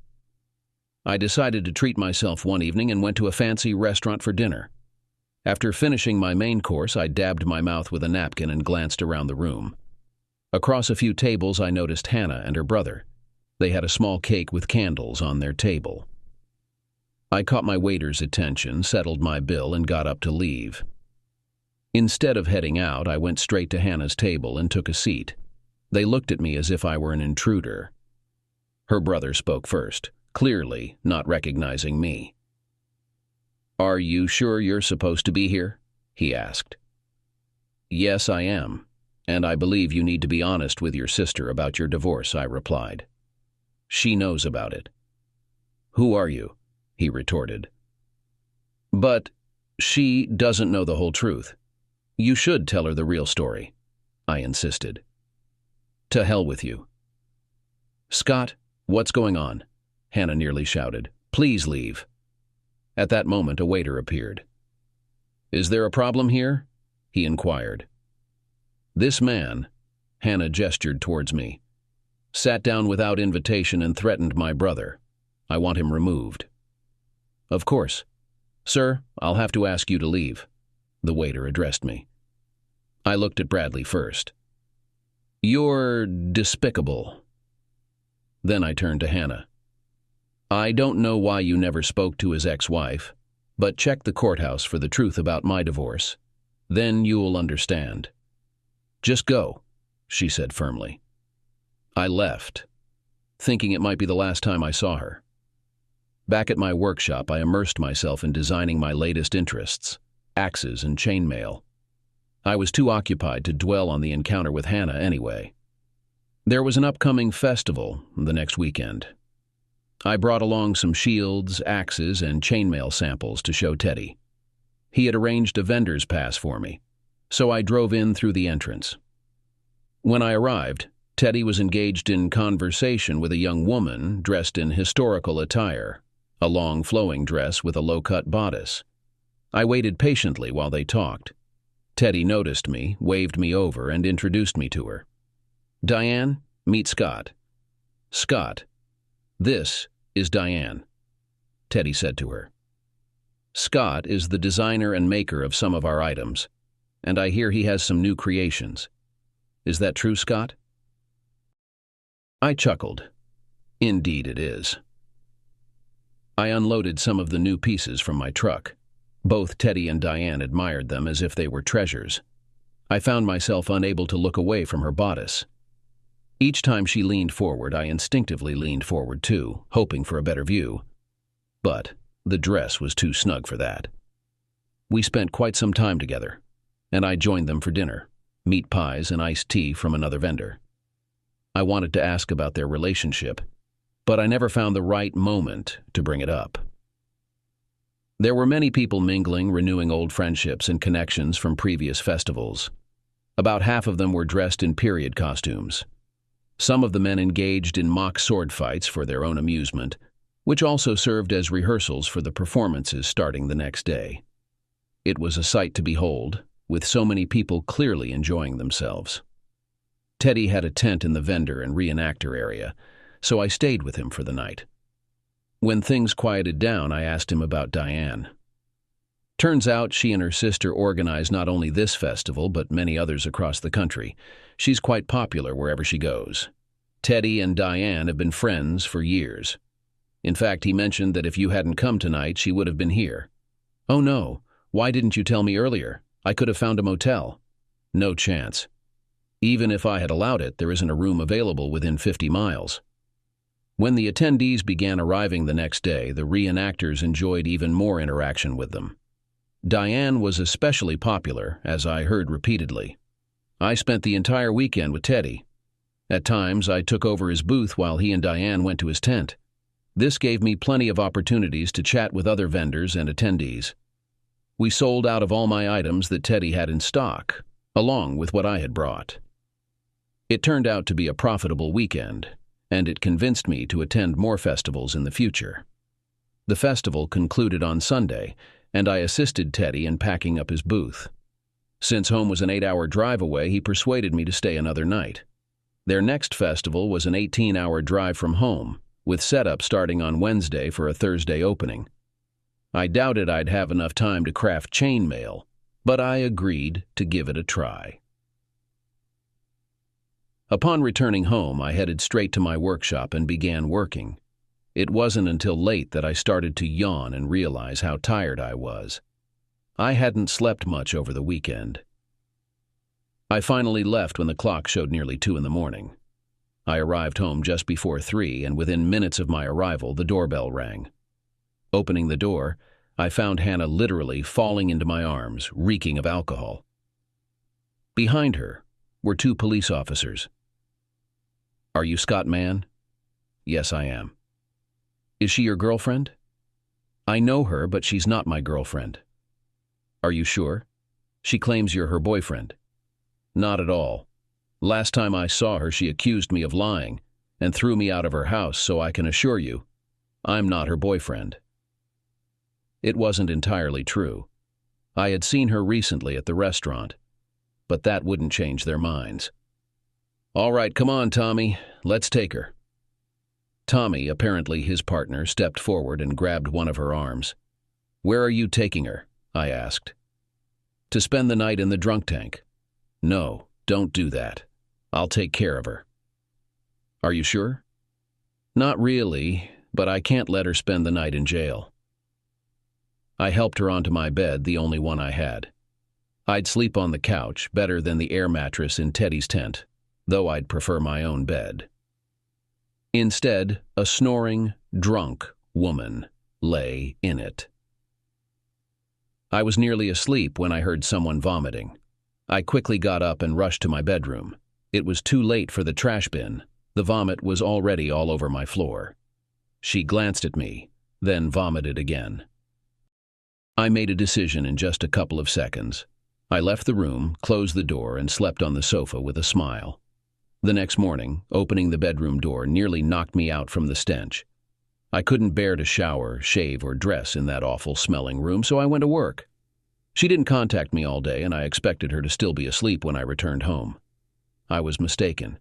I decided to treat myself one evening and went to a fancy restaurant for dinner. After finishing my main course, I dabbed my mouth with a napkin and glanced around the room. Across a few tables, I noticed Hannah and her brother. They had a small cake with candles on their table. I caught my waiter's attention, settled my bill, and got up to leave. Instead of heading out, I went straight to Hannah's table and took a seat. They looked at me as if I were an intruder. Her brother spoke first, clearly not recognizing me. "Are you sure you're supposed to be here?" he asked. "Yes, I am, and I believe you need to be honest with your sister about your divorce," I replied. "She knows about it." "Who are you?" he retorted. "But she doesn't know the whole truth. You should tell her the real story," I insisted. "To hell with you." "Scott, what's going on?" Hannah nearly shouted. "Please leave." At that moment, a waiter appeared. "Is there a problem here?" he inquired. "This man," Hannah gestured towards me, "sat down without invitation and threatened my brother. I want him removed." "Of course. Sir, I'll have to ask you to leave." The waiter addressed me. I looked at Bradley first. "You're despicable." Then I turned to Hannah. "I don't know why you never spoke to his ex-wife, but check the courthouse for the truth about my divorce. Then you'll understand." "Just go," she said firmly. I left, thinking it might be the last time I saw her. Back at my workshop, I immersed myself in designing my latest interests, axes and chainmail. I was too occupied to dwell on the encounter with Hannah anyway. There was an upcoming festival the next weekend. I brought along some shields, axes, and chainmail samples to show Teddy. He had arranged a vendor's pass for me, so I drove in through the entrance. When I arrived, Teddy was engaged in conversation with a young woman dressed in historical attire, a long flowing dress with a low-cut bodice. I waited patiently while they talked. Teddy noticed me, waved me over, and introduced me to her. "Diane, meet Scott." "Scott, this is Diane," Teddy said to her. "Scott is the designer and maker of some of our items, and I hear he has some new creations. Is that true, Scott?" I chuckled. Indeed it is. I unloaded some of the new pieces from my truck. Both Teddy and Diane admired them as if they were treasures. I found myself unable to look away from her bodice. Each time she leaned forward, I instinctively leaned forward too, hoping for a better view. But the dress was too snug for that. We spent quite some time together, and I joined them for dinner, meat pies and iced tea from another vendor. I wanted to ask about their relationship, but I never found the right moment to bring it up. There were many people mingling, renewing old friendships and connections from previous festivals. About half of them were dressed in period costumes. Some of the men engaged in mock sword fights for their own amusement, which also served as rehearsals for the performances starting the next day. It was a sight to behold, with so many people clearly enjoying themselves. Teddy had a tent in the vendor and reenactor area, so I stayed with him for the night. When things quieted down, I asked him about Diane. Turns out she and her sister organize not only this festival, but many others across the country. She's quite popular wherever she goes. Teddy and Diane have been friends for years. In fact, he mentioned that if you hadn't come tonight, she would have been here. "Oh no, why didn't you tell me earlier? I could have found a motel." "No chance. Even if I had allowed it, there isn't a room available within 50 miles. When the attendees began arriving the next day, the reenactors enjoyed even more interaction with them. Diane was especially popular, as I heard repeatedly. I spent the entire weekend with Teddy. At times, I took over his booth while he and Diane went to his tent. This gave me plenty of opportunities to chat with other vendors and attendees. We sold out of all my items that Teddy had in stock, along with what I had brought. It turned out to be a profitable weekend, and it convinced me to attend more festivals in the future. The festival concluded on Sunday, and I assisted Teddy in packing up his booth. Since home was an 8-hour drive away, he persuaded me to stay another night. Their next festival was an 18-hour drive from home, with setup starting on Wednesday for a Thursday opening. I doubted I'd have enough time to craft chainmail, but I agreed to give it a try. Upon returning home, I headed straight to my workshop and began working. It wasn't until late that I started to yawn and realize how tired I was. I hadn't slept much over the weekend. I finally left when the clock showed nearly 2 in the morning. I arrived home just before 3, and within minutes of my arrival, the doorbell rang. Opening the door, I found Hannah literally falling into my arms, reeking of alcohol. Behind her were 2 police officers. "Are you Scott Mann?" "Yes, I am." "Is she your girlfriend?" "I know her, but she's not my girlfriend." "Are you sure? She claims you're her boyfriend." "Not at all. Last time I saw her, she accused me of lying and threw me out of her house, so I can assure you, I'm not her boyfriend." It wasn't entirely true. I had seen her recently at the restaurant, but that wouldn't change their minds. "All right, come on, Tommy. Let's take her." Tommy, apparently his partner, stepped forward and grabbed one of her arms. "Where are you taking her?" I asked. "To spend the night in the drunk tank." "No, don't do that. I'll take care of her." "Are you sure?" "Not really, but I can't let her spend the night in jail." I helped her onto my bed, the only one I had. I'd sleep on the couch, better than the air mattress in Teddy's tent, though I'd prefer my own bed. Instead, a snoring, drunk woman lay in it. I was nearly asleep when I heard someone vomiting. I quickly got up and rushed to my bedroom. It was too late for the trash bin. The vomit was already all over my floor. She glanced at me, then vomited again. I made a decision in just a couple of seconds. I left the room, closed the door, and slept on the sofa with a smile. The next morning, opening the bedroom door nearly knocked me out from the stench. I couldn't bear to shower, shave, or dress in that awful-smelling room, so I went to work. She didn't contact me all day, and I expected her to still be asleep when I returned home. I was mistaken.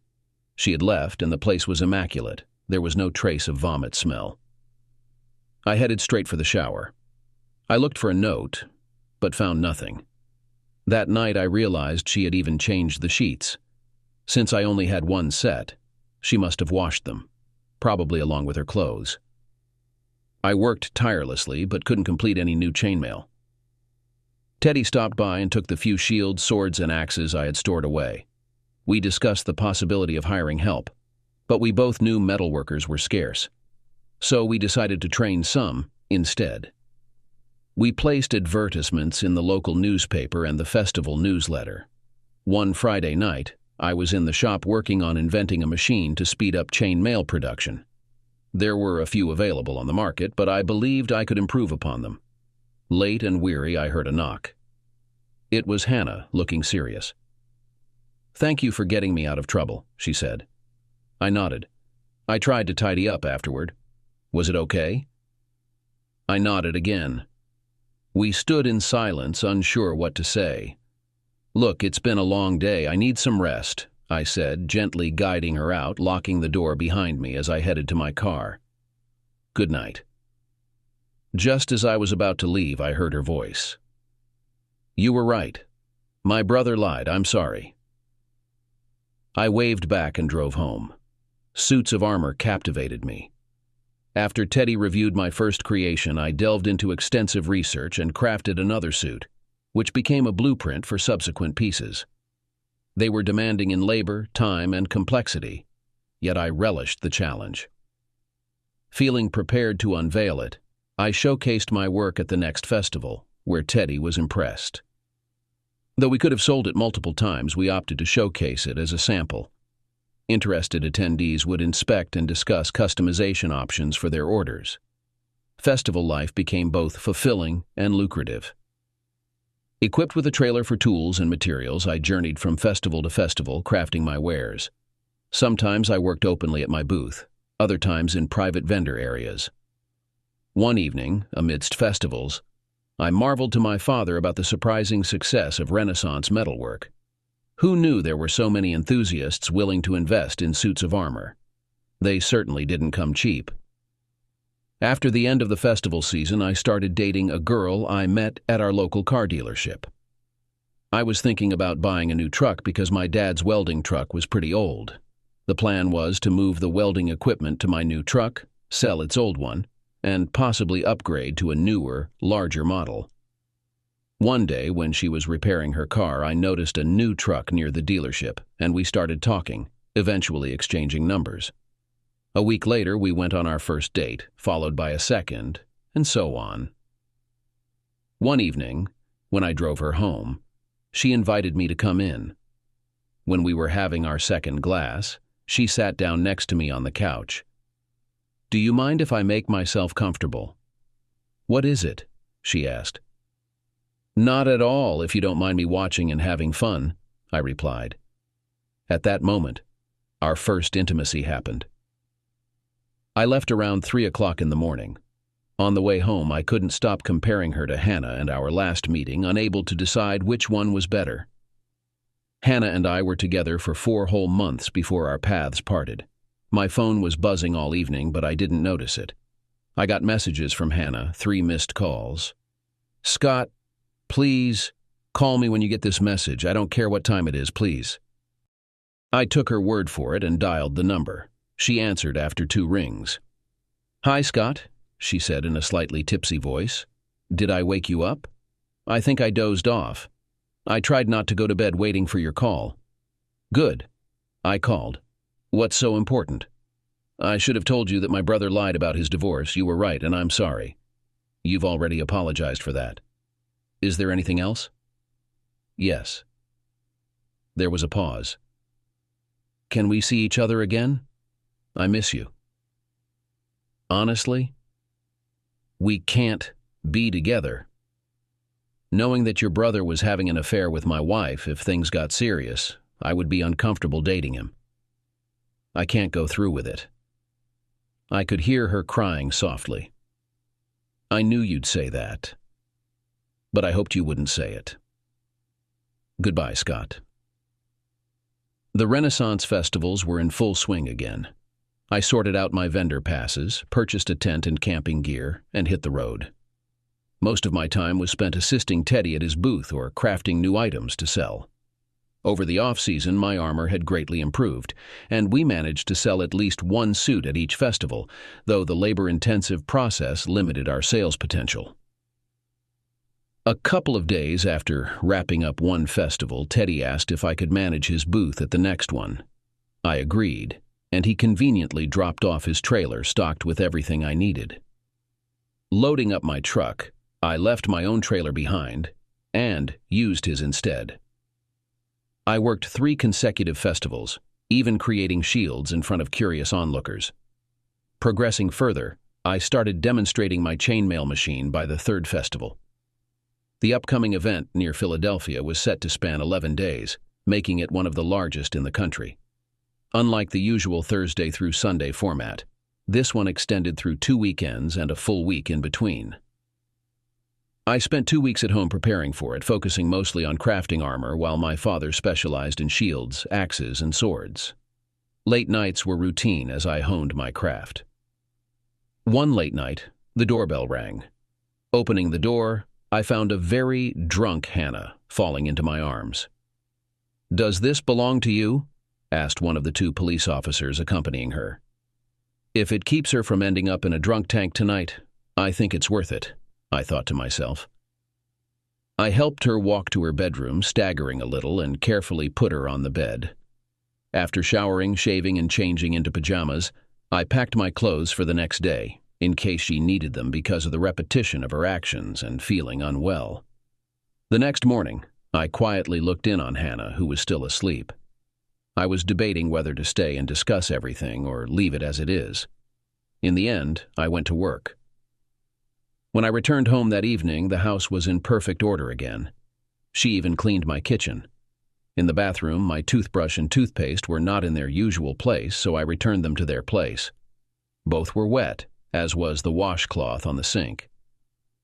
She had left, and the place was immaculate. There was no trace of vomit smell. I headed straight for the shower. I looked for a note, but found nothing. That night I realized she had even changed the sheets. Since I only had one set, she must have washed them, probably along with her clothes. I worked tirelessly, but couldn't complete any new chainmail. Teddy stopped by and took the few shields, swords, and axes I had stored away. We discussed the possibility of hiring help, but we both knew metalworkers were scarce. So we decided to train some instead. We placed advertisements in the local newspaper and the festival newsletter. One Friday night, I was in the shop working on inventing a machine to speed up chainmail production. There were a few available on the market, but I believed I could improve upon them. Late and weary, I heard a knock. It was Hannah, looking serious. "Thank you for getting me out of trouble," she said. I nodded. "I tried to tidy up afterward. Was it okay?" I nodded again. We stood in silence, unsure what to say. "Look, it's been a long day. I need some rest," I said, gently guiding her out, locking the door behind me as I headed to my car. "Good night." Just as I was about to leave, I heard her voice. "You were right. My brother lied. I'm sorry." I waved back and drove home. Suits of armor captivated me. After Teddy reviewed my first creation, I delved into extensive research and crafted another suit, which became a blueprint for subsequent pieces. They were demanding in labor, time, and complexity, yet I relished the challenge. Feeling prepared to unveil it, I showcased my work at the next festival, where Teddy was impressed. Though we could have sold it multiple times, we opted to showcase it as a sample. Interested attendees would inspect and discuss customization options for their orders. Festival life became both fulfilling and lucrative. Equipped with a trailer for tools and materials, I journeyed from festival to festival, crafting my wares. Sometimes I worked openly at my booth, other times in private vendor areas. One evening, amidst festivals, I marveled to my father about the surprising success of Renaissance metalwork. Who knew there were so many enthusiasts willing to invest in suits of armor? They certainly didn't come cheap. After the end of the festival season, I started dating a girl I met at our local car dealership. I was thinking about buying a new truck because my dad's welding truck was pretty old. The plan was to move the welding equipment to my new truck, sell its old one, and possibly upgrade to a newer, larger model. One day, when she was repairing her car, I noticed a new truck near the dealership, and we started talking, eventually exchanging numbers. A week later, we went on our first date, followed by a second, and so on. One evening, when I drove her home, she invited me to come in. When we were having our second glass, she sat down next to me on the couch. "Do you mind if I make myself comfortable?" "What is it?" she asked. "Not at all, if you don't mind me watching and having fun," I replied. At that moment, our first intimacy happened. I left around 3 o'clock in the morning. On the way home, I couldn't stop comparing her to Hannah and our last meeting, unable to decide which one was better. Hannah and I were together for 4 whole months before our paths parted. My phone was buzzing all evening, but I didn't notice it. I got messages from Hannah, 3 missed calls. "Scott, please, call me when you get this message. I don't care what time it is, please." I took her word for it and dialed the number. She answered after 2 rings. "Hi, Scott," she said in a slightly tipsy voice. "Did I wake you up? I think I dozed off. I tried not to go to bed waiting for your call." "Good." I called. "What's so important?" "I should have told you that my brother lied about his divorce. You were right, and I'm sorry." "You've already apologized for that. Is there anything else?" "Yes." There was a pause. "Can we see each other again? I miss you." "Honestly, we can't be together. Knowing that your brother was having an affair with my wife, if things got serious, I would be uncomfortable dating him. I can't go through with it." I could hear her crying softly. "I knew you'd say that, but I hoped you wouldn't say it. Goodbye, Scott." The Renaissance festivals were in full swing again. I sorted out my vendor passes, purchased a tent and camping gear, and hit the road. Most of my time was spent assisting Teddy at his booth or crafting new items to sell. Over the off-season, my armor had greatly improved, and we managed to sell at least 1 suit at each festival, though the labor-intensive process limited our sales potential. A couple of days after wrapping up one festival, Teddy asked if I could manage his booth at the next one. I agreed, and he conveniently dropped off his trailer stocked with everything I needed. Loading up my truck, I left my own trailer behind and used his instead. I worked 3 consecutive festivals, even creating shields in front of curious onlookers. Progressing further, I started demonstrating my chainmail machine by the 3rd festival. The upcoming event near Philadelphia was set to span 11 days, making it one of the largest in the country. Unlike the usual Thursday through Sunday format, this one extended through 2 weekends and a full week in between. I spent 2 weeks at home preparing for it, focusing mostly on crafting armor while my father specialized in shields, axes, and swords. Late nights were routine as I honed my craft. One late night, the doorbell rang. Opening the door, I found a very drunk Hannah falling into my arms. "Does this belong to you?" asked one of the 2 police officers accompanying her. "If it keeps her from ending up in a drunk tank tonight, I think it's worth it," I thought to myself. I helped her walk to her bedroom, staggering a little, and carefully put her on the bed. After showering, shaving, and changing into pajamas, I packed my clothes for the next day, in case she needed them because of the repetition of her actions and feeling unwell. The next morning, I quietly looked in on Hannah, who was still asleep. I was debating whether to stay and discuss everything or leave it as it is. In the end, I went to work. When I returned home that evening, the house was in perfect order again. She even cleaned my kitchen. In the bathroom, my toothbrush and toothpaste were not in their usual place, so I returned them to their place. Both were wet, as was the washcloth on the sink.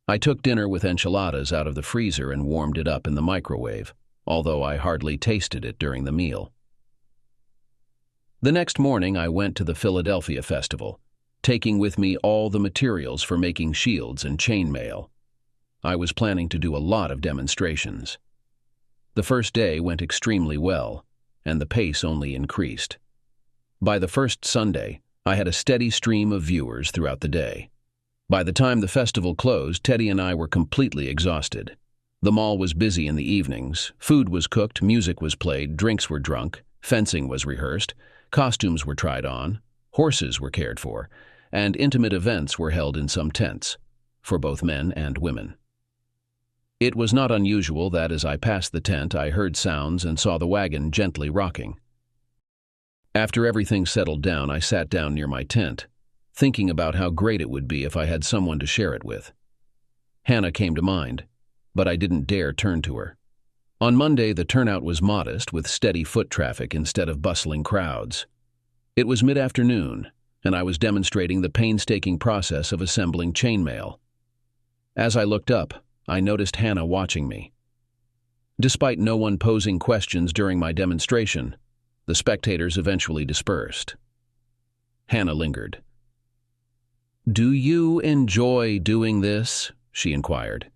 I took dinner with enchiladas out of the freezer and warmed it up in the microwave, although I hardly tasted it during the meal. The next morning, I went to the Philadelphia Festival, taking with me all the materials for making shields and chainmail. I was planning to do a lot of demonstrations. The first day went extremely well, and the pace only increased. By the first Sunday, I had a steady stream of viewers throughout the day. By the time the festival closed, Teddy and I were completely exhausted. The mall was busy in the evenings. Food was cooked, music was played, drinks were drunk, fencing was rehearsed, costumes were tried on, horses were cared for, and intimate events were held in some tents, for both men and women. It was not unusual that as I passed the tent, I heard sounds and saw the wagon gently rocking. After everything settled down, I sat down near my tent, thinking about how great it would be if I had someone to share it with. Hannah came to mind, but I didn't dare turn to her. On Monday, the turnout was modest, with steady foot traffic instead of bustling crowds. It was mid-afternoon, and I was demonstrating the painstaking process of assembling chainmail. As I looked up, I noticed Hannah watching me. Despite no one posing questions during my demonstration, the spectators eventually dispersed. Hannah lingered. "Do you enjoy doing this?" she inquired.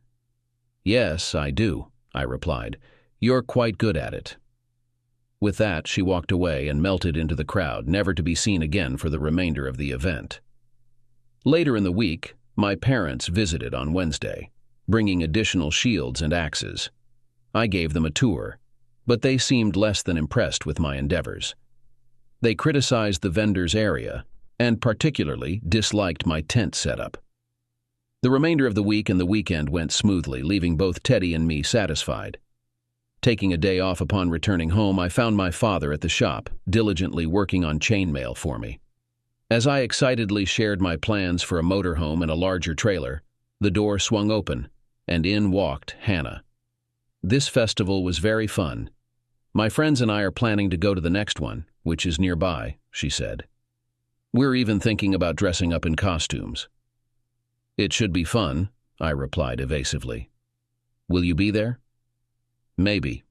"Yes, I do," I replied. "You're quite good at it." With that, she walked away and melted into the crowd, never to be seen again for the remainder of the event. Later in the week, my parents visited on Wednesday, bringing additional shields and axes. I gave them a tour, but they seemed less than impressed with my endeavors. They criticized the vendor's area and particularly disliked my tent setup. The remainder of the week and the weekend went smoothly, leaving both Teddy and me satisfied. Taking a day off upon returning home, I found my father at the shop, diligently working on chainmail for me. As I excitedly shared my plans for a motorhome and a larger trailer, the door swung open, and in walked Hannah. "This festival was very fun. My friends and I are planning to go to the next one, which is nearby," she said. "We're even thinking about dressing up in costumes." "It should be fun," I replied evasively. "Will you be there?" "Maybe."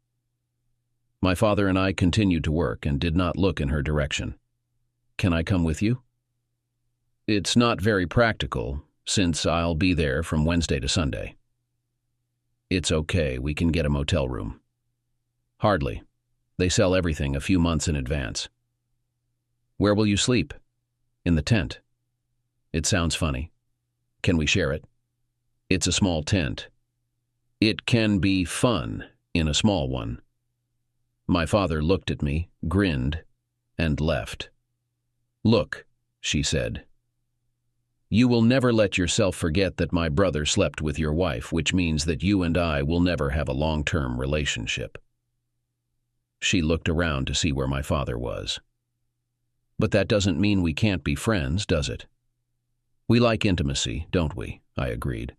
My father and I continued to work and did not look in her direction. "Can I come with you?" "It's not very practical, since I'll be there from Wednesday to Sunday." "It's okay, we can get a motel room." "Hardly. They sell everything a few months in advance." "Where will you sleep?" "In the tent." "It sounds funny. Can we share it?" "It's a small tent." "It can be fun in a small one." My father looked at me, grinned, and left. "Look," she said. "You will never let yourself forget that my brother slept with your wife, which means that you and I will never have a long-term relationship." She looked around to see where my father was. "But that doesn't mean we can't be friends, does it?" "We like intimacy, don't we?" I agreed.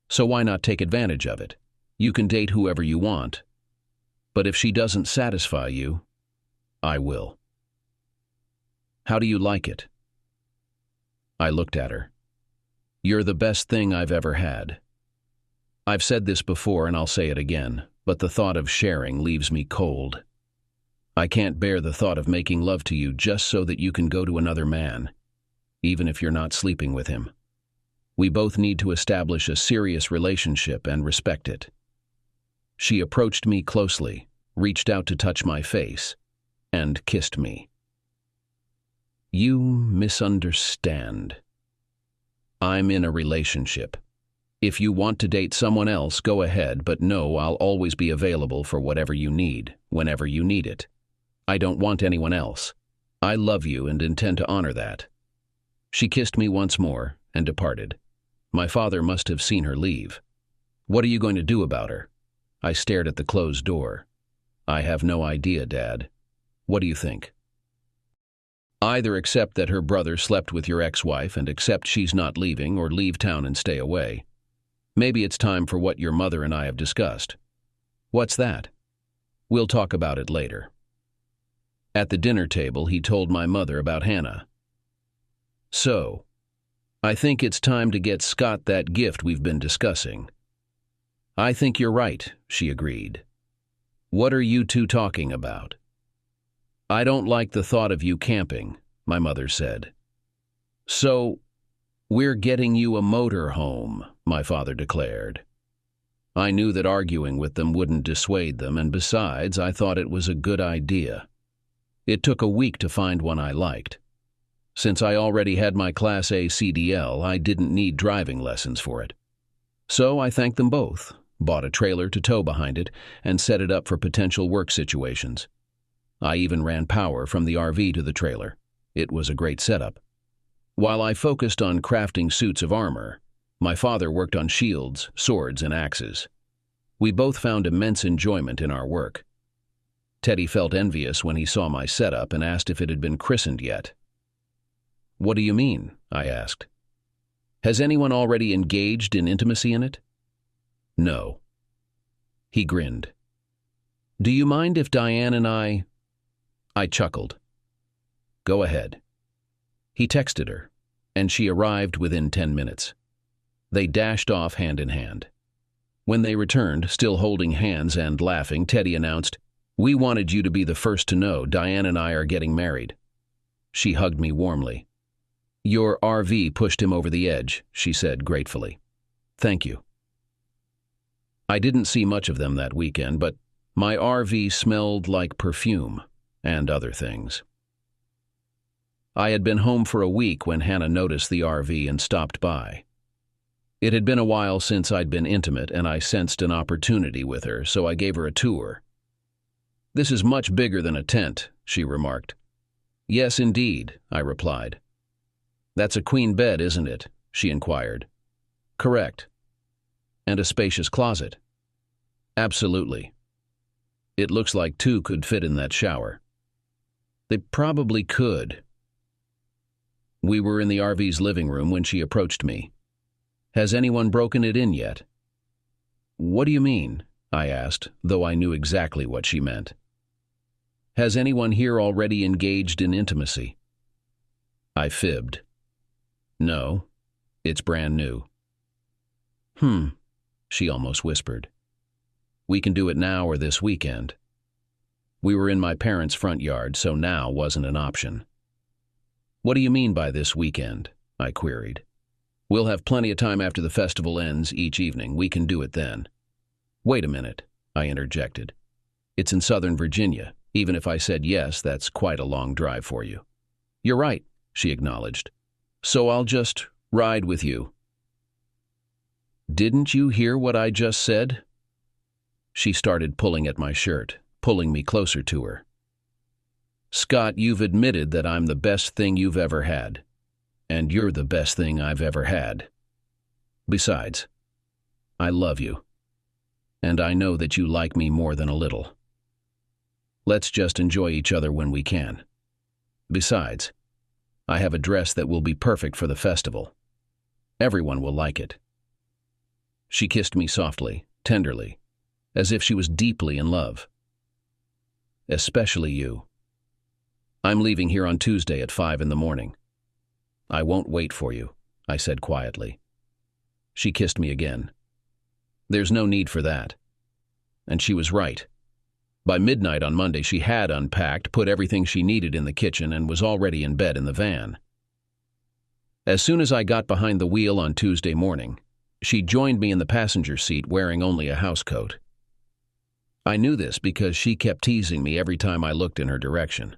"So why not take advantage of it? You can date whoever you want. But if she doesn't satisfy you, I will." "How do you like it?" I looked at her. "You're the best thing I've ever had." I've said this before and I'll say it again, but the thought of sharing leaves me cold. I can't bear the thought of making love to you just so that you can go to another man, even if you're not sleeping with him. We both need to establish a serious relationship and respect it. She approached me closely, reached out to touch my face, and kissed me. "You misunderstand. I'm in a relationship. If you want to date someone else, go ahead, but know I'll always be available for whatever you need, whenever you need it. I don't want anyone else. I love you and intend to honor that." She kissed me once more and departed. My father must have seen her leave. "What are you going to do about her?" I stared at the closed door. "I have no idea, Dad. What do you think? Either accept that her brother slept with your ex-wife and accept she's not leaving, or leave town and stay away. Maybe it's time for what your mother and I have discussed. What's that? We'll talk about it later. At the dinner table, he told my mother about Hannah. So, I think it's time to get Scott that gift we've been discussing. I think you're right, she agreed. What are you two talking about? I don't like the thought of you camping, my mother said. So, we're getting you a motor home, my father declared. I knew that arguing with them wouldn't dissuade them, and besides, I thought it was a good idea. It took a week to find one I liked. Since I already had my Class A CDL, I didn't need driving lessons for it. So I thanked them both, bought a trailer to tow behind it, and set it up for potential work situations. I even ran power from the RV to the trailer. It was a great setup. While I focused on crafting suits of armor, my father worked on shields, swords, and axes. We both found immense enjoyment in our work. Teddy felt envious when he saw my setup and asked if it had been christened yet. What do you mean? I asked. Has anyone already engaged in intimacy in it? No. He grinned. Do you mind if Diane and I chuckled. Go ahead. He texted her, and she arrived within 10 minutes. They dashed off hand in hand. When they returned, still holding hands and laughing, Teddy announced, "We wanted you to be the first to know. Diane and I are getting married." She hugged me warmly. Your RV pushed him over the edge, she said gratefully. Thank you. I didn't see much of them that weekend, but my RV smelled like perfume and other things. I had been home for a week when Hannah noticed the RV and stopped by. It had been a while since I'd been intimate, and I sensed an opportunity with her, so I gave her a tour. This is much bigger than a tent, she remarked. Yes, indeed, I replied. That's a queen bed, isn't it? She inquired. Correct. And a spacious closet. Absolutely. It looks like two could fit in that shower. They probably could. We were in the RV's living room when she approached me. Has anyone broken it in yet? What do you mean? I asked, though I knew exactly what she meant. Has anyone here already engaged in intimacy? I fibbed. No, it's brand new. She almost whispered. We can do it now or this weekend. We were in my parents' front yard, so now wasn't an option. What do you mean by this weekend? I queried. We'll have plenty of time after the festival ends each evening. We can do it then. Wait a minute, I interjected. It's in Southern Virginia. Even if I said yes, that's quite a long drive for you. You're right, she acknowledged. So I'll just ride with you. Didn't you hear what I just said? She started pulling at my shirt, pulling me closer to her. Scott, you've admitted that I'm the best thing you've ever had, and you're the best thing I've ever had. Besides, I love you, and I know that you like me more than a little. Let's just enjoy each other when we can. Besides, I have a dress that will be perfect for the festival. Everyone will like it. She kissed me softly, tenderly, as if she was deeply in love. Especially you. I'm leaving here on Tuesday at 5 in the morning. I won't wait for you, I said quietly. She kissed me again. There's no need for that. And she was right. By midnight on Monday, she had unpacked, put everything she needed in the kitchen, and was already in bed in the van. As soon as I got behind the wheel on Tuesday morning, she joined me in the passenger seat wearing only a housecoat. I knew this because she kept teasing me every time I looked in her direction.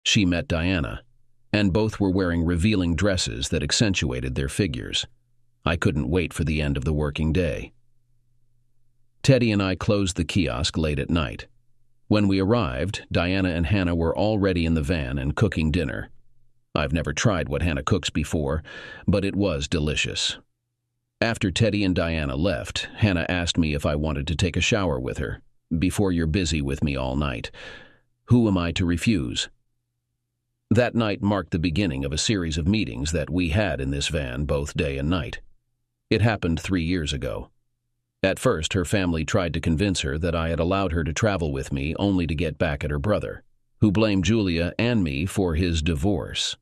She met Diana, and both were wearing revealing dresses that accentuated their figures. I couldn't wait for the end of the working day. Teddy and I closed the kiosk late at night. When we arrived, Diana and Hannah were already in the van and cooking dinner. I've never tried what Hannah cooks before, but it was delicious. After Teddy and Diana left, Hannah asked me if I wanted to take a shower with her, before you're busy with me all night. Who am I to refuse? That night marked the beginning of a series of meetings that we had in this van both day and night. It happened 3 years ago. At first, her family tried to convince her that I had allowed her to travel with me only to get back at her brother, who blamed Julia and me for his divorce.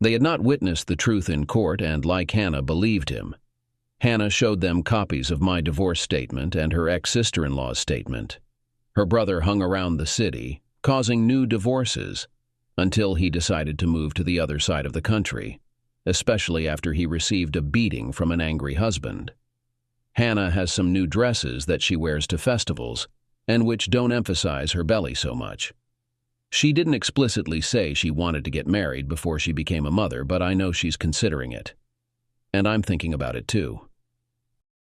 They had not witnessed the truth in court and, like Hannah, believed him. Hannah showed them copies of my divorce statement and her ex-sister-in-law's statement. Her brother hung around the city, causing new divorces, until he decided to move to the other side of the country, especially after he received a beating from an angry husband. Hannah has some new dresses that she wears to festivals, and which don't emphasize her belly so much. She didn't explicitly say she wanted to get married before she became a mother, but I know she's considering it. And I'm thinking about it too.